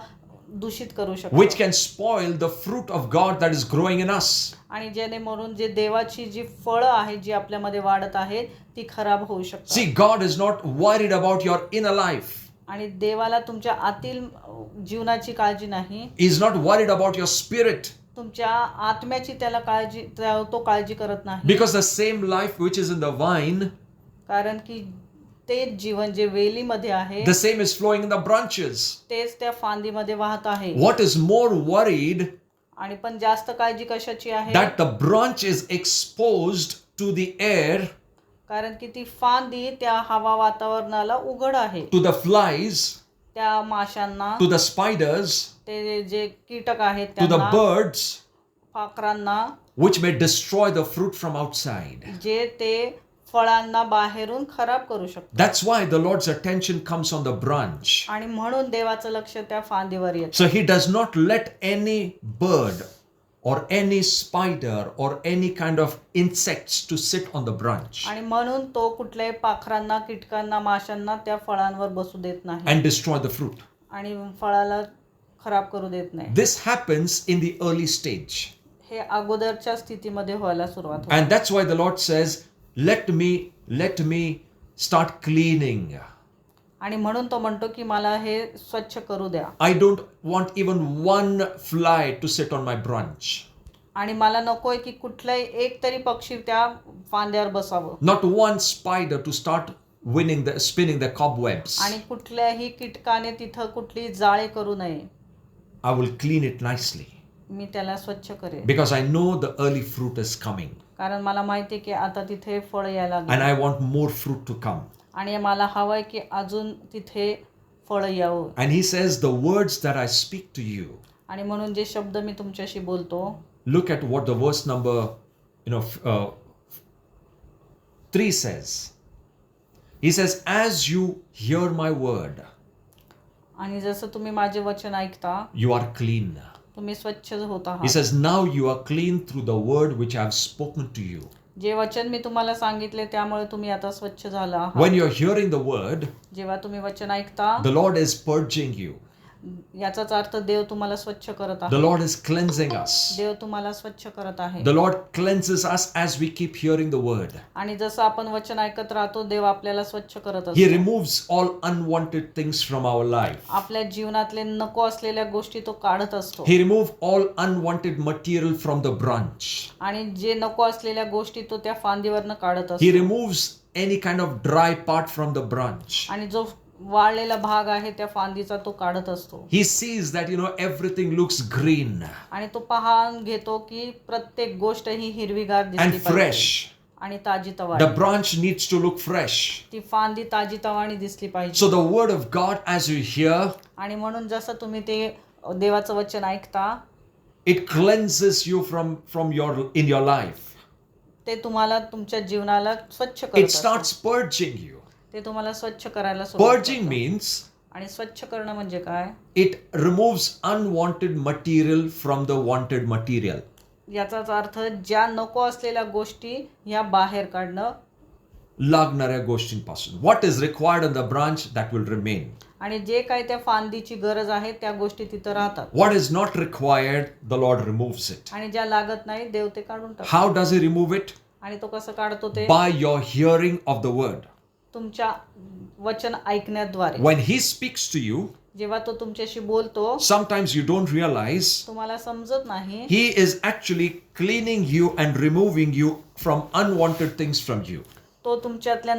B: दूषित करू
A: which
B: शकतात
A: can spoil the fruit of God that is growing in us.
B: आणि जेणे म्हणून जे देवाची जी फळं आहेत जी आपल्यामध्ये वाढत आहेत ती खराब होऊ शकतात.
A: See, God is not worried about your inner life.
B: आणि देवाला तुमच्या आतील जीवनाची काळजी नाही,
A: He is not worried about your spirit.
B: तुमच्या आत्म्याची त्याला काळजी तो काळजी करत नाही.
A: Because the same life which is in the vine,
B: कारण की तेच जीवन जे वेलीमध्ये आहे
A: the same is flowing in the branches.
B: तेच त्या फांदीमध्ये वाहत आहे.
A: What is more worried
B: आणि पण जास्त काळजी कशाची आहे?
A: that the branch is exposed to the air,
B: कारण की ती फांदी त्या हवा वातावरणाला उघड आहे.
A: to the flies,
B: त्या माशांना,
A: to the spiders,
B: ते जे कीटक आहेत
A: to the
B: त्यांना,
A: birds,
B: पाखरांना,
A: which may destroy the fruit from outside.
B: जे ते फळांना बाहेरून खराब करू शकतात.
A: That's why the Lord's attention comes on the branch.
B: आणि म्हणून देवाचं लक्ष त्या फांदीवर येतं.
A: So he does not let any bird or any spider or any kind of insects to sit on the branch
B: आणि म्हणून तो कुठल्याही पाखरांना, कीटकांना, माशांना त्या फळांवर बसू देत नाही
A: and destroy the fruit.
B: आणि फळाला खराब करू देत नाही.
A: This happens in the early stage.
B: हे अगोदरच्या स्थितीमध्ये व्हायला सुरुवात होते.
A: And that's why the Lord says, let me start cleaning.
B: आणि म्हणून तो म्हणतो की मला हे स्वच्छ करू द्या.
A: I don't want even one fly to sit on my branch.
B: आणि मला नकोय की कुठलाही एक तरी पक्षी त्या फांद्यावर बसावं.
A: Not one spider to start spinning the cobwebs.
B: आणि कुठल्याही कीटकाने तिथं कुठली जाळे करू नये.
A: I will clean it nicely
B: मी त्याला स्वच्छ करेन,
A: because I know the early fruit is coming
B: कारण मला माहिती आहे की आता तिथे फळ यायला
A: and
B: लागले
A: I want more fruit to come.
B: आणि मला हवंय की अजून तिथे फळ यावं.
A: And he says, the words that I speak to you.
B: आणि म्हणून जे शब्द मी तुमच्याशी बोलतो,
A: Look at what the verse number 3 says. He says, as you hear my word,
B: आणि जसं तुम्ही माझे वचन ऐकता
A: you are clean.
B: तुम्ही स्वच्छ होत
A: He
B: आहात.
A: says, now you are clean through the word which I have spoken to you.
B: जे वचन मी तुम्हाला सांगितले त्यामुळे तुम्ही आता स्वच्छ झाला आहात.
A: When you're hearing the word,
B: जेव्हा तुम्ही वचन ऐकता,
A: the Lord is purging you.
B: याचाच अर्थ देव तुम्हाला स्वच्छ करत
A: The
B: आहे.
A: Lord is cleansing us.
B: देव तुम्हाला स्वच्छ करत आहे.
A: The Lord cleanses us as we keep hearing the word.
B: आणि जसं आपण वचन ऐकत राहतो, देव आपल्याला स्वच्छ करत
A: He
B: असतो.
A: removes all unwanted things from our life.
B: आपल्या जीवनातले नको असलेल्या गोष्टी तो काढत असतो.
A: He removes all unwanted material from the branch.
B: आणि जे नको असलेल्या गोष्टी तो त्या फांदीवरनं काढत
A: He
B: असतो.
A: removes any kind of dry part from the branch.
B: आणि जो वाळलेला भाग आहे त्या फांदीचा तो काढत असतो.
A: He sees that everything looks green
B: आणि तो पाहून घेतो की प्रत्येक गोष्ट ही हिरवीगार
A: and
B: दिसली पाहिजे
A: fresh.
B: आणि ताजी
A: The
B: तवाणी.
A: branch needs to look fresh.
B: ती फांदी ताजी तवाणी दिसली पाहिजे.
A: So the word of God, as you hear,
B: आणि म्हणून जसं तुम्ही ते देवाचं वचन ऐकता,
A: it cleanses you in your life.
B: ते तुम्हाला तुमच्या जीवनाला स्वच्छ
A: It
B: करत असतं.
A: starts purging you.
B: ते तुम्हाला स्वच्छ करायला सुरुवात
A: Purging
B: करतं.
A: means
B: आणि स्वच्छ करणं म्हणजे काय?
A: it removes unwanted material from the wanted material.
B: याचाच अर्थ ज्या नको असलेल्या गोष्टी ह्या बाहेर काढणं.
A: लागणाऱ्या गोष्टींपासून. What is required on the branch that will remain.
B: आणि जे काय त्या फांदीची गरज आहे त्या गोष्टी तिथं राहतात.
A: What is not required, the Lord removes it.
B: आणि ज्या लागत नाही देव ते काढून टाकतो.
A: How does He remove it?
B: आणि तो कसं काढतो ते?
A: By your hearing of the word.
B: तुमच्या वचन ऐकण्याद्वारे.
A: When He speaks to you,
B: जेव्हा तो तुमच्याशी बोलतो,
A: sometimes you don't realize
B: तुम्हाला समजत नाही,
A: He is actually cleaning you and removing you from unwanted things from you.
B: तो तुमच्यातल्या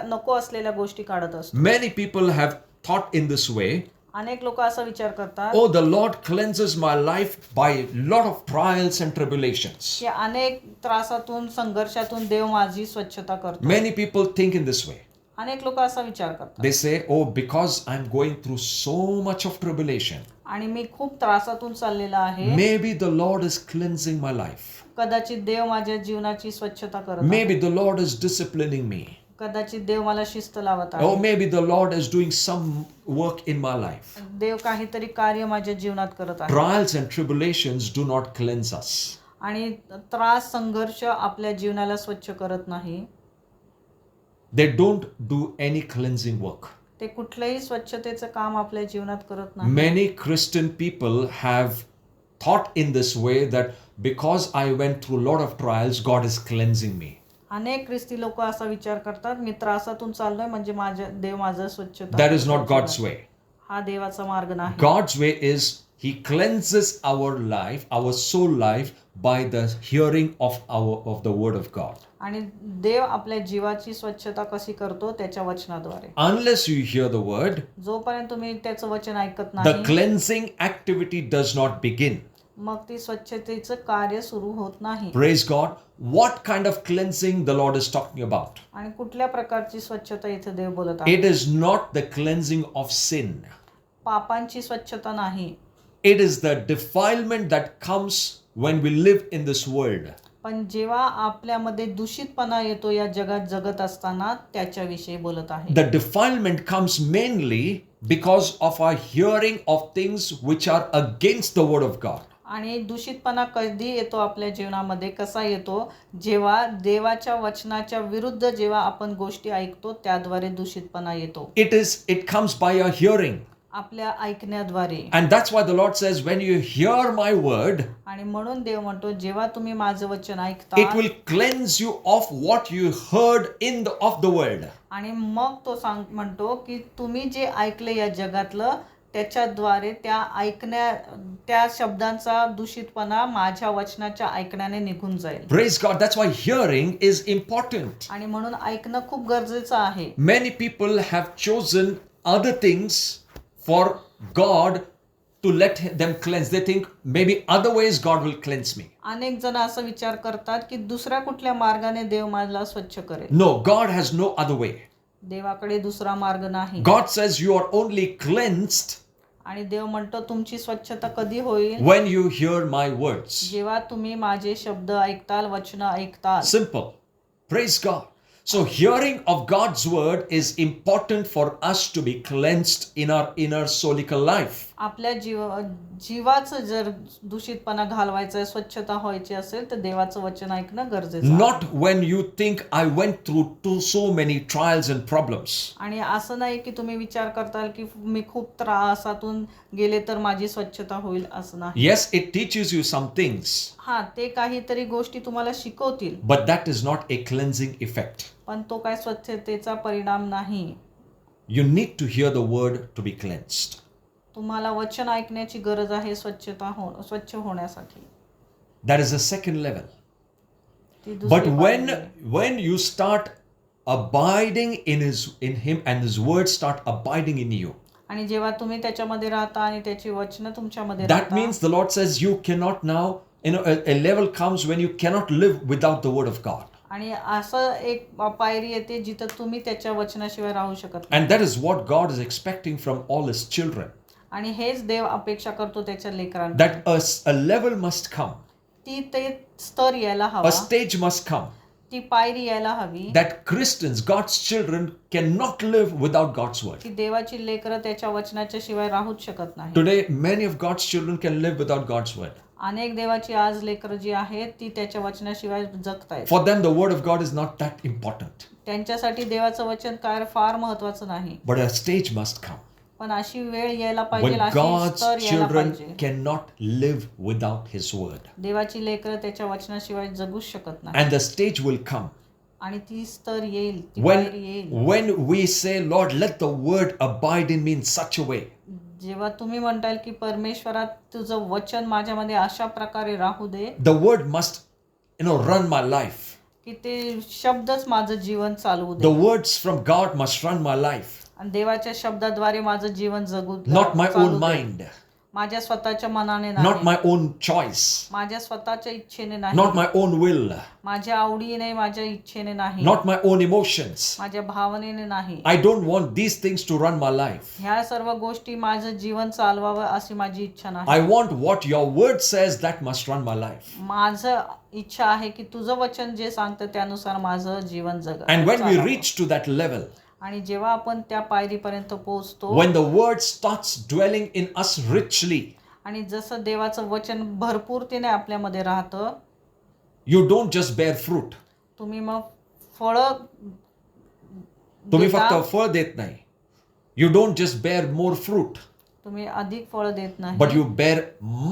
B: नको असलेल्या गोष्टी काढत असतो.
A: Many people have thought in this way.
B: अनेक लोक असा विचार करतात
A: Oh, the Lord cleanses my life by lot of trials and tribulations.
B: की अनेक त्रासातून संघर्षातून देव माझी स्वच्छता करतो.
A: Many people think in this way.
B: अनेक लोक असा विचार करतात
A: They say, oh, because I'm going through so much of tribulation,
B: आणि मी खूप त्रासातून चाललेला आहे,
A: maybe the Lord is cleansing my life.
B: कदाचित देव माझ्या जीवनाची स्वच्छता करत आहे.
A: Maybe the Lord is disciplining me.
B: कदाचित देव मला शिस्त लावत
A: Oh,
B: आहे.
A: maybe the Lord is doing some work in my life.
B: देव काहीतरी कार्य माझ्या जीवनात करत आहे.
A: Trials and tribulations do not cleanse us.
B: आणि त्रास संघर्ष आपल्या जीवनाला स्वच्छ करत नाही.
A: They don't do any cleansing work.
B: ते कुठलंही स्वच्छतेचं काम आपल्या जीवनात करत नाही.
A: Many Christian people have thought in this way that because I went through a lot of trials, God is cleansing me.
B: अनेक ख्रिस्ती लोक असा विचार करतात, मी त्रासातून चाललोय म्हणजे देव माझं स्वच्छता.
A: That is not God's way.
B: हा देवाचा मार्ग नाही.
A: God's way is He cleanses our life, our soul life, by the hearing of the word of God.
B: आणि देव आपल्या जीवाची स्वच्छता कशी करतो? त्याच्या वचनाद्वारे.
A: Unless you hear the word,
B: जोपर्यंत तुम्ही त्याचं वचन ऐकत
A: the
B: नाही,
A: cleansing activity does not begin.
B: मग ती स्वच्छतेचं कार्य सुरू होत नाही.
A: Praise God. What kind of cleansing the Lord is talking about?
B: आणि कुठल्या प्रकारची स्वच्छता इथे देव बोलत आहे?
A: It is not the cleansing of sin.
B: पापांची स्वच्छता नाही.
A: It is the defilement that comes when we live in this world.
B: पण जेव्हा आपल्यामध्ये दूषितपणा येतो या जगात जगत असताना त्याच्याविषयी बोलत आहे.
A: The defilement comes mainly because of our hearing of things which are against the word of God.
B: आणि दूषितपणा कधी येतो आपल्या जीवनामध्ये? कसा येतो? जेव्हा देवाच्या वचनाच्या विरुद्ध जेव्हा आपण गोष्टी ऐकतो त्याद्वारे दूषितपणा येतो.
A: It comes by your hearing.
B: आपल्या ऐकण्याद्वारे.
A: And that's why the Lord says, when you hear my word,
B: आणि म्हणून देव म्हणतो जेव्हा तुम्ही माझं वचन ऐकता,
A: it will cleanse you of what you heard of the world.
B: आणि मग तो म्हणतो की तुम्ही जे ऐकले या जगातलं त्याच्याद्वारे त्या शब्दांचा दूषितपणा माझ्या वचनाच्या ऐकण्याने निघून जाईल.
A: Praise God. That's why hearing is important.
B: आणि म्हणून ऐकणं खूप गरजेचं आहे.
A: Many people have chosen other things for God to let them cleanse. They think maybe other ways God will cleanse me.
B: अनेक जण असा विचार करतात की दुसऱ्या कुठल्या मार्गाने देव मला स्वच्छ करेल.
A: No, God has no other way.
B: देवाकडे दुसरा मार्ग नाही.
A: God says you are only cleansed
B: आणि देव म्हणतो तुमची स्वच्छता कधी होईल?
A: when you hear my words.
B: जेव्हा तुम्ही माझे शब्द ऐकताल, वचन ऐकताल.
A: Simple. Praise God. So hearing of God's word is important for us to be cleansed in our inner soulical life.
B: आपल्या जीवाचं जर दूषितपणा घालवायचं आहे, स्वच्छता व्हायची असेल तर देवाचं वचन ऐकणं गरजेचं आहे.
A: Not when you think I went through so many trials and problems.
B: आणि असं नाही की तुम्ही विचार करताल की मी खूप त्रासातून गेले तर माझी स्वच्छता होईल, असं नाही.
A: Yes, it teaches you some things,
B: हा, ते काहीतरी गोष्टी तुम्हाला शिकवतील,
A: but that is not a cleansing effect.
B: पण तो काय स्वच्छतेचा परिणाम नाही.
A: You need to hear the word to be cleansed.
B: तुम्हाला वचन ऐकण्याची गरज आहे स्वच्छ होण्यासाठी.
A: That is the second level.
B: ती दुसरी
A: But
B: पायरी आहे.
A: when you start abiding in him and his words start abiding in you,
B: आणि जेव्हा तुम्ही त्याच्यामध्ये राहता आणि त्याची वचनं तुमच्यामध्ये
A: that
B: राहता,
A: means the Lord says you cannot now, a level comes when you cannot live without the word of God.
B: आणि असं एक पायरी येते जिथं तुम्ही त्याच्या वचनाशिवाय राहू शकत नाही.
A: And that is what God is expecting from all his children.
B: आणि हेच देव अपेक्षा करतो त्याच्या लेकरांना.
A: That a level must come,
B: ते स्तर यायला
A: a
B: हवा,
A: stage must come,
B: ती पायरी यायला हवी
A: that Christians, God's children, cannot live without God's word.
B: की देवाची लेकरं त्याच्या वचनाच्या शिवाय राहूच शकत नाही.
A: Today, many of God's children can live without God's word.
B: अनेक देवाची आज लेकरं जी आहेत ती त्याच्या वचनाशिवाय जगतायत.
A: For them, the word of God is not that important.
B: त्यांच्यासाठी देवाचं वचन काय फार महत्वाचं नाही.
A: But a stage must come
B: पण अशी वेळ यायला पाहिजे,
A: when
B: अशी
A: God's
B: स्तर यायला
A: children
B: पाहिजे.
A: cannot live without his word.
B: देवाची लेकरं त्याच्या वचनाशिवाय जगूच शकत नाही.
A: And the stage will come
B: आणि ती स्तर येईल, ती पायरी येईल.
A: when we say, Lord, let the word abide in me in such a way.
B: जेव्हा तुम्ही म्हणताल की परमेश्वरात तुझं वचन माझ्यामध्ये अशा प्रकारे राहू दे
A: The word must, run my life.
B: की ते शब्दच माझं जीवन चालवू
A: The
B: they.
A: words from God must run my life,
B: आणि देवाच्या शब्दाद्वारे माझं जीवन जगू
A: not my
B: चालू
A: own
B: दे.
A: mind,
B: माझ्या स्वतःच्या मनाने
A: not
B: नाही,
A: my own choice,
B: माझ्या स्वतःच्या इच्छेने नाही,
A: not my own will,
B: माझ्या आवडीने, माझ्या इच्छेने नाही,
A: not my own emotions.
B: माझ्या भावनेने नाही.
A: I don't want these things to run my life.
B: ह्या सर्व गोष्टी माझं जीवन चालवावं अशी माझी इच्छा नाही.
A: I want what your word says that must run my life.
B: माझं इच्छा आहे की तुझं वचन जे सांगतं त्यानुसार माझं जीवन
A: And when we
B: चालावं.
A: reach to that level,
B: आणि जेव्हा आपण त्या पायरीपर्यंत पोहोचतो
A: when the word starts dwelling in us richly,
B: आणि जसं देवाचं वचन भरपूरतेने आपल्यामध्ये राहतं,
A: you don't just bear fruit.
B: तुम्ही मग फळं
A: तुम्ही
B: देता,
A: फक्त फळ देत नाही. You don't just bear more fruit,
B: तुम्ही अधिक फळं देत
A: but
B: नाही,
A: you bear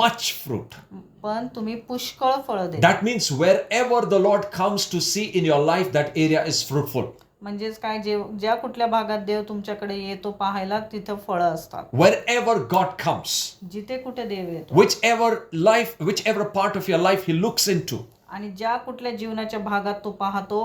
A: much fruit.
B: पण तुम्ही पुष्कळ फळं देता.
A: That means wherever the Lord comes to see in your life, that area is fruitful.
B: म्हणजेच काय, ज्या कुठल्या भागात देव तुमच्याकडे येतो पाहायला तिथं फळं असतात.
A: Wherever God comes,
B: जिथे कुठे देव येतो
A: whichever part of your life He looks into,
B: आणि ज्या कुठल्या जीवनाच्या भागात तो पाहतो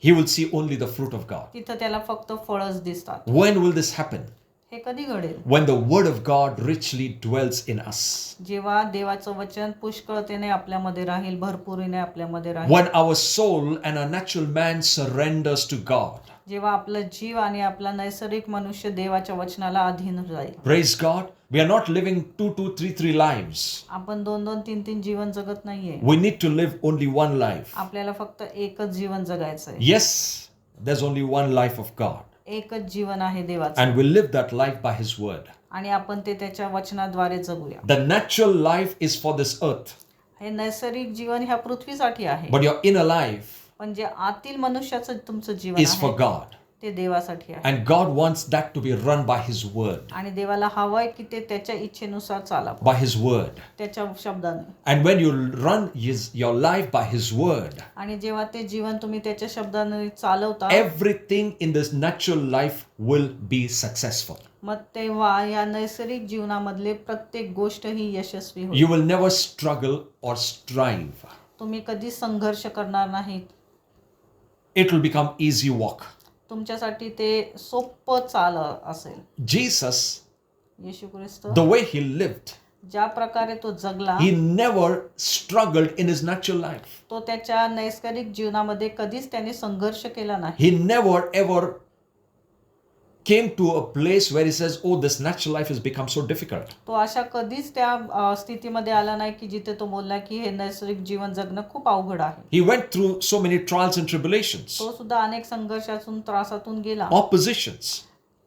A: He will see only the fruit of God.
B: तिथं त्याला फक्त फळच दिसतात.
A: When will this happen?
B: हे कधी घडेल?
A: When the word of God richly dwells in us.
B: जेव्हा देवाचं वचन पुष्कळतेने आपल्यामध्ये राहील, भरपुरीने आपल्यामध्ये राहील.
A: When our soul and our natural man surrenders to God.
B: जेव्हा आपला जीव आणि आपला नैसर्गिक मनुष्य देवाच्या वचनाला अधीन राहील.
A: Praise God. We are not living 2, 2, 3, 3 lives.
B: आपण 2, 2, 3, 3 जीवन जगत नाहीये.
A: We need to live only one life.
B: आपल्याला फक्त एकच जीवन जगायचंय.
A: Yes, there's only one life of God.
B: एकच जीवन आहे देवाचं.
A: And we'll live that life by His word.
B: आणि आपण ते त्याच्या वचनाद्वारे जगूया.
A: The natural life is for this earth.
B: हे नैसर्गिक जीवन ह्या पृथ्वीसाठी आहे.
A: But your inner life
B: पण जे आतील मनुष्याचं तुमचं जीवन
A: is for
B: आहे
A: God.
B: ते देवासाठी आहे.
A: And God wants that to be run by His word.
B: आणि देवाला हवंय की ते त्याच्या इच्छेनुसार चालावं,
A: By His word.
B: त्याच्या शब्दाने.
A: And when you run your life by His word,
B: आणि जेव्हा ते जीवन तुम्ही त्याच्या शब्दाने चालवता,
A: everything in this natural life will be successful.
B: मग तेव्हा या नैसर्गिक जीवनामधले प्रत्येक गोष्ट ही यशस्वी होईल.
A: You will never struggle or strive.
B: तुम्ही कधी संघर्ष करणार नाहीत.
A: It will become easy walk.
B: तुमच्यासाठी ते सोपं चाल असेल.
A: Jesus,
B: Yeshu Christ
A: the way he lived,
B: ज्या प्रकारे तो जगला,
A: he never struggled in his natural life.
B: तो त्याच्या नैसर्गिक जीवनामध्ये कधीच त्याने संघर्ष केला नाही.
A: He never ever came to a place where he says, oh, this natural life has become so difficult.
B: तो अशा कधीच त्या स्थितीमध्ये आला नाही की जिथे तो बोलला की हे नैसर्गिक जीवन जगणं खूप अवघड आहे.
A: He went through so many trials and tribulations,
B: तो सुद्धा अनेक संघर्षातून त्रासातून गेला.
A: oppositions.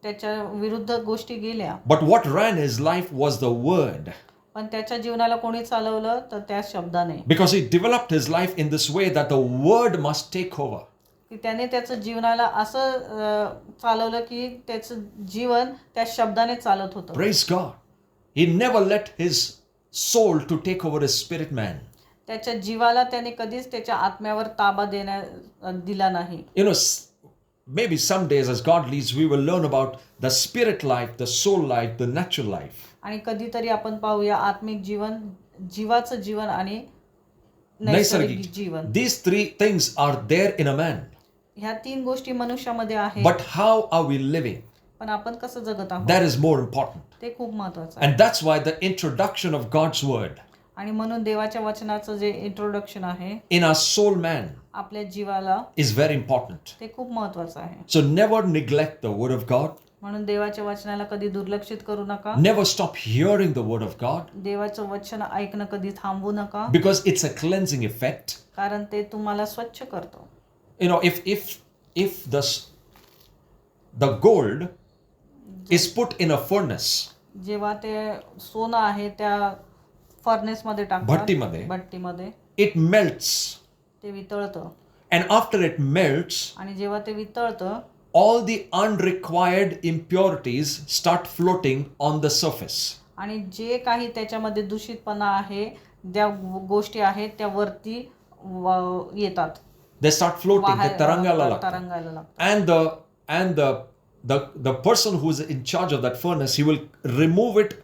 B: त्याच्या विरुद्ध गोष्टी गेल्या.
A: But what ran his life was the word.
B: पण त्याच्या जीवनाला कोणी चालवलं तर त्या शब्दाने.
A: Because he developed his life in this way that the word must take over.
B: की त्याने त्याचं जीवनाला असं चालवलं की त्याचं जीवन त्या शब्दाने चालत होतं.
A: Praise God. He never let his soul to take over his spirit man.
B: त्याच्या जीवाला त्याने कधीच त्याच्या आत्म्यावर ताबा दिला नाही.
A: You know, maybe some days as God leads, we will learn about the spirit life, the soul life, the natural life.
B: आणि कधीतरी आपण पाहूया आत्मिक जीवन, जीवाचं जीवन आणि नैसर्गिक
A: नैसर्गिक.
B: जीवन.
A: These three things are there in a man.
B: ह्या तीन गोष्टी मनुष्यामध्ये आहेत.
A: But how are we living?
B: पण आपण कसं जगत आहोत
A: That is more important.
B: ते खूप महत्वाचं आहे.
A: And that's why the introduction of God's word
B: आणि म्हणून देवाच्या वचनाचं जे इंट्रोडक्शन आहे
A: in our soul man
B: आपल्या जीवाला
A: is very important.
B: ते खूप महत्वाचं आहे.
A: So never neglect the word of God.
B: म्हणून देवाच्या वचनाला कधी दुर्लक्षित करू नका.
A: Never stop hearing the word of God,
B: देवाचं वचन ऐकणं कधी थांबवू नका.
A: because it's a cleansing effect.
B: कारण ते तुम्हाला स्वच्छ करतो.
A: You know, if the gold is put in a furnace,
B: जेव्हा ते सोनं आहे त्या फर्नेस मध्ये
A: भट्टीमध्ये.
B: भट्टीमध्ये
A: it melts.
B: ते वितळतं.
A: And after it melts,
B: आणि जेव्हा ते वितळतं
A: all the unrequired impurities start floating on the surface.
B: आणि जे काही त्याच्यामध्ये दूषितपणा आहे, ज्या गोष्टी आहेत त्या वरती येतात.
A: They start floating. ते तरंगायला लागतात.
B: तरंगायला लागतात.
A: And the person who is in charge of that furnace, he will remove it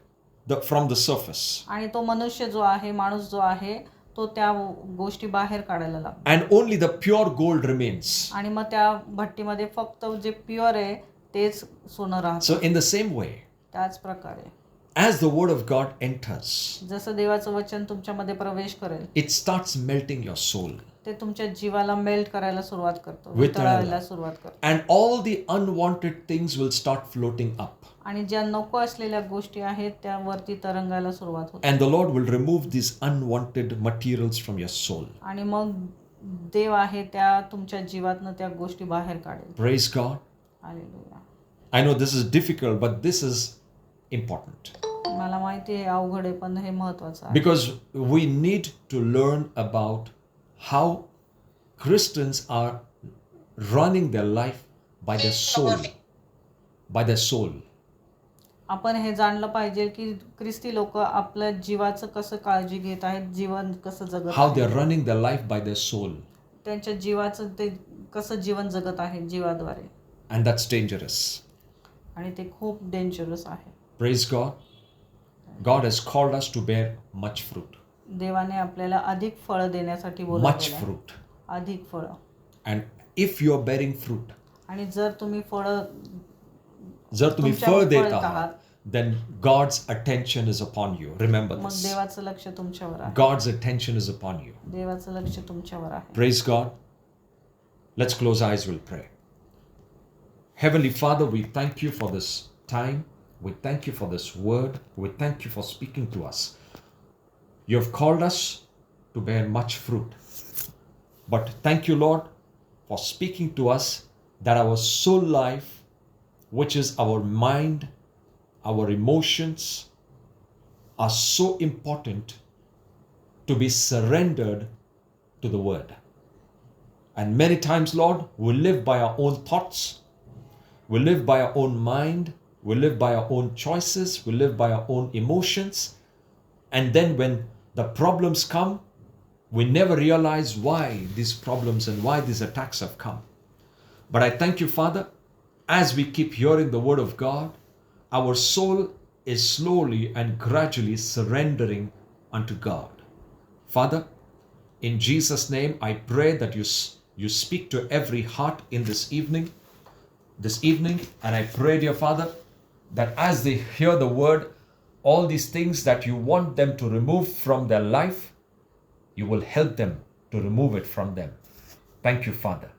A: from the surface.
B: आणि तो मनुष्य जो आहे, माणूस जो आहे, तो त्या गोष्टी बाहेर काढायला लागतो.
A: And only the pure gold remains.
B: आणि मग त्या भट्टीमध्ये फक्त जे प्युअर आहे तेच सोनं राहतं.
A: So in the same way,
B: त्याच प्रकारे
A: as the word of God enters,
B: जसं देवाचं वचन तुमच्यामध्ये प्रवेश करेल,
A: it starts melting your soul.
B: ते तुमच्या जीवाला मेल्ट करायला सुरुवात करतो,
A: वितळायला.
B: वितळायला सुरुवात करतो.
A: And all the unwanted things will start floating up.
B: आणि ज्या नको असलेल्या गोष्टी आहेत त्या वरती तरंगायला सुरुवात होते.
A: And the Lord will remove these unwanted materials from your soul.
B: आणि मग देव आहे त्या तुमच्या जीवातनं त्या गोष्टी बाहेर काढेल.
A: Praise God.
B: Hallelujah.
A: I know this is difficult, but this is important.
B: मला माहिती आहे अवघड आहे पण हे महत्वाचं आहे.
A: Because we need to learn about how Christians are running their life by their soul. By their soul.
B: आपण हे जाणलं पाहिजे की ख्रिस्ती लोक आपल्या जीवाचं कसं काळजी घेत आहेत, जीवन कसं जगत
A: How they
B: आहेत,
A: are running their life by their soul.
B: त्यांच्या जीवाचं ते कसं जीवन जगत आहेत जीवाद्वारे.
A: And that's dangerous.
B: आणि ते खूप डेंजरस आहे.
A: Praise God. God has called us to bear much fruit.
B: देवाने आपल्याला अधिक फळ देण्यासाठी
A: Much
B: बोलावलेलं आहे.
A: fruit.
B: अधिक फळ.
A: And if you are bearing fruit,
B: आणि जर तुम्ही फळ
A: जर तुम्ही
B: तुमच्यावर
A: फळ देत
B: फळत
A: आहात,
B: आहात,
A: then God's attention is upon you. Remember
B: मग
A: this.
B: देवाचं लक्ष तुमच्यावर आहे.
A: God's attention is upon you.
B: देवाचं लक्ष तुमच्यावर आहे.
A: Praise God. Let's close our eyes, we'll pray. Heavenly Father, we thank you for this time. We thank you for this word. We thank you for speaking to us. You have called us to bear much fruit. But thank you, Lord, for speaking to us that our soul life, which is our mind, our emotions, are so important to be surrendered to the word. And many times, Lord, we live by our own thoughts, we live by our own mind, we live by our own choices, we live by our own emotions. And then when the problems come, we never realize why these problems and why these attacks have come. But I thank you, Father, as we keep hearing the word of God, our soul is slowly and gradually surrendering unto God. Father, in Jesus' name, I pray that you speak to every heart in this evening, and I pray, dear Father, that as they hear the word, all these things that you want them to remove from their life, you will help them to remove it from them. Thank you, Father.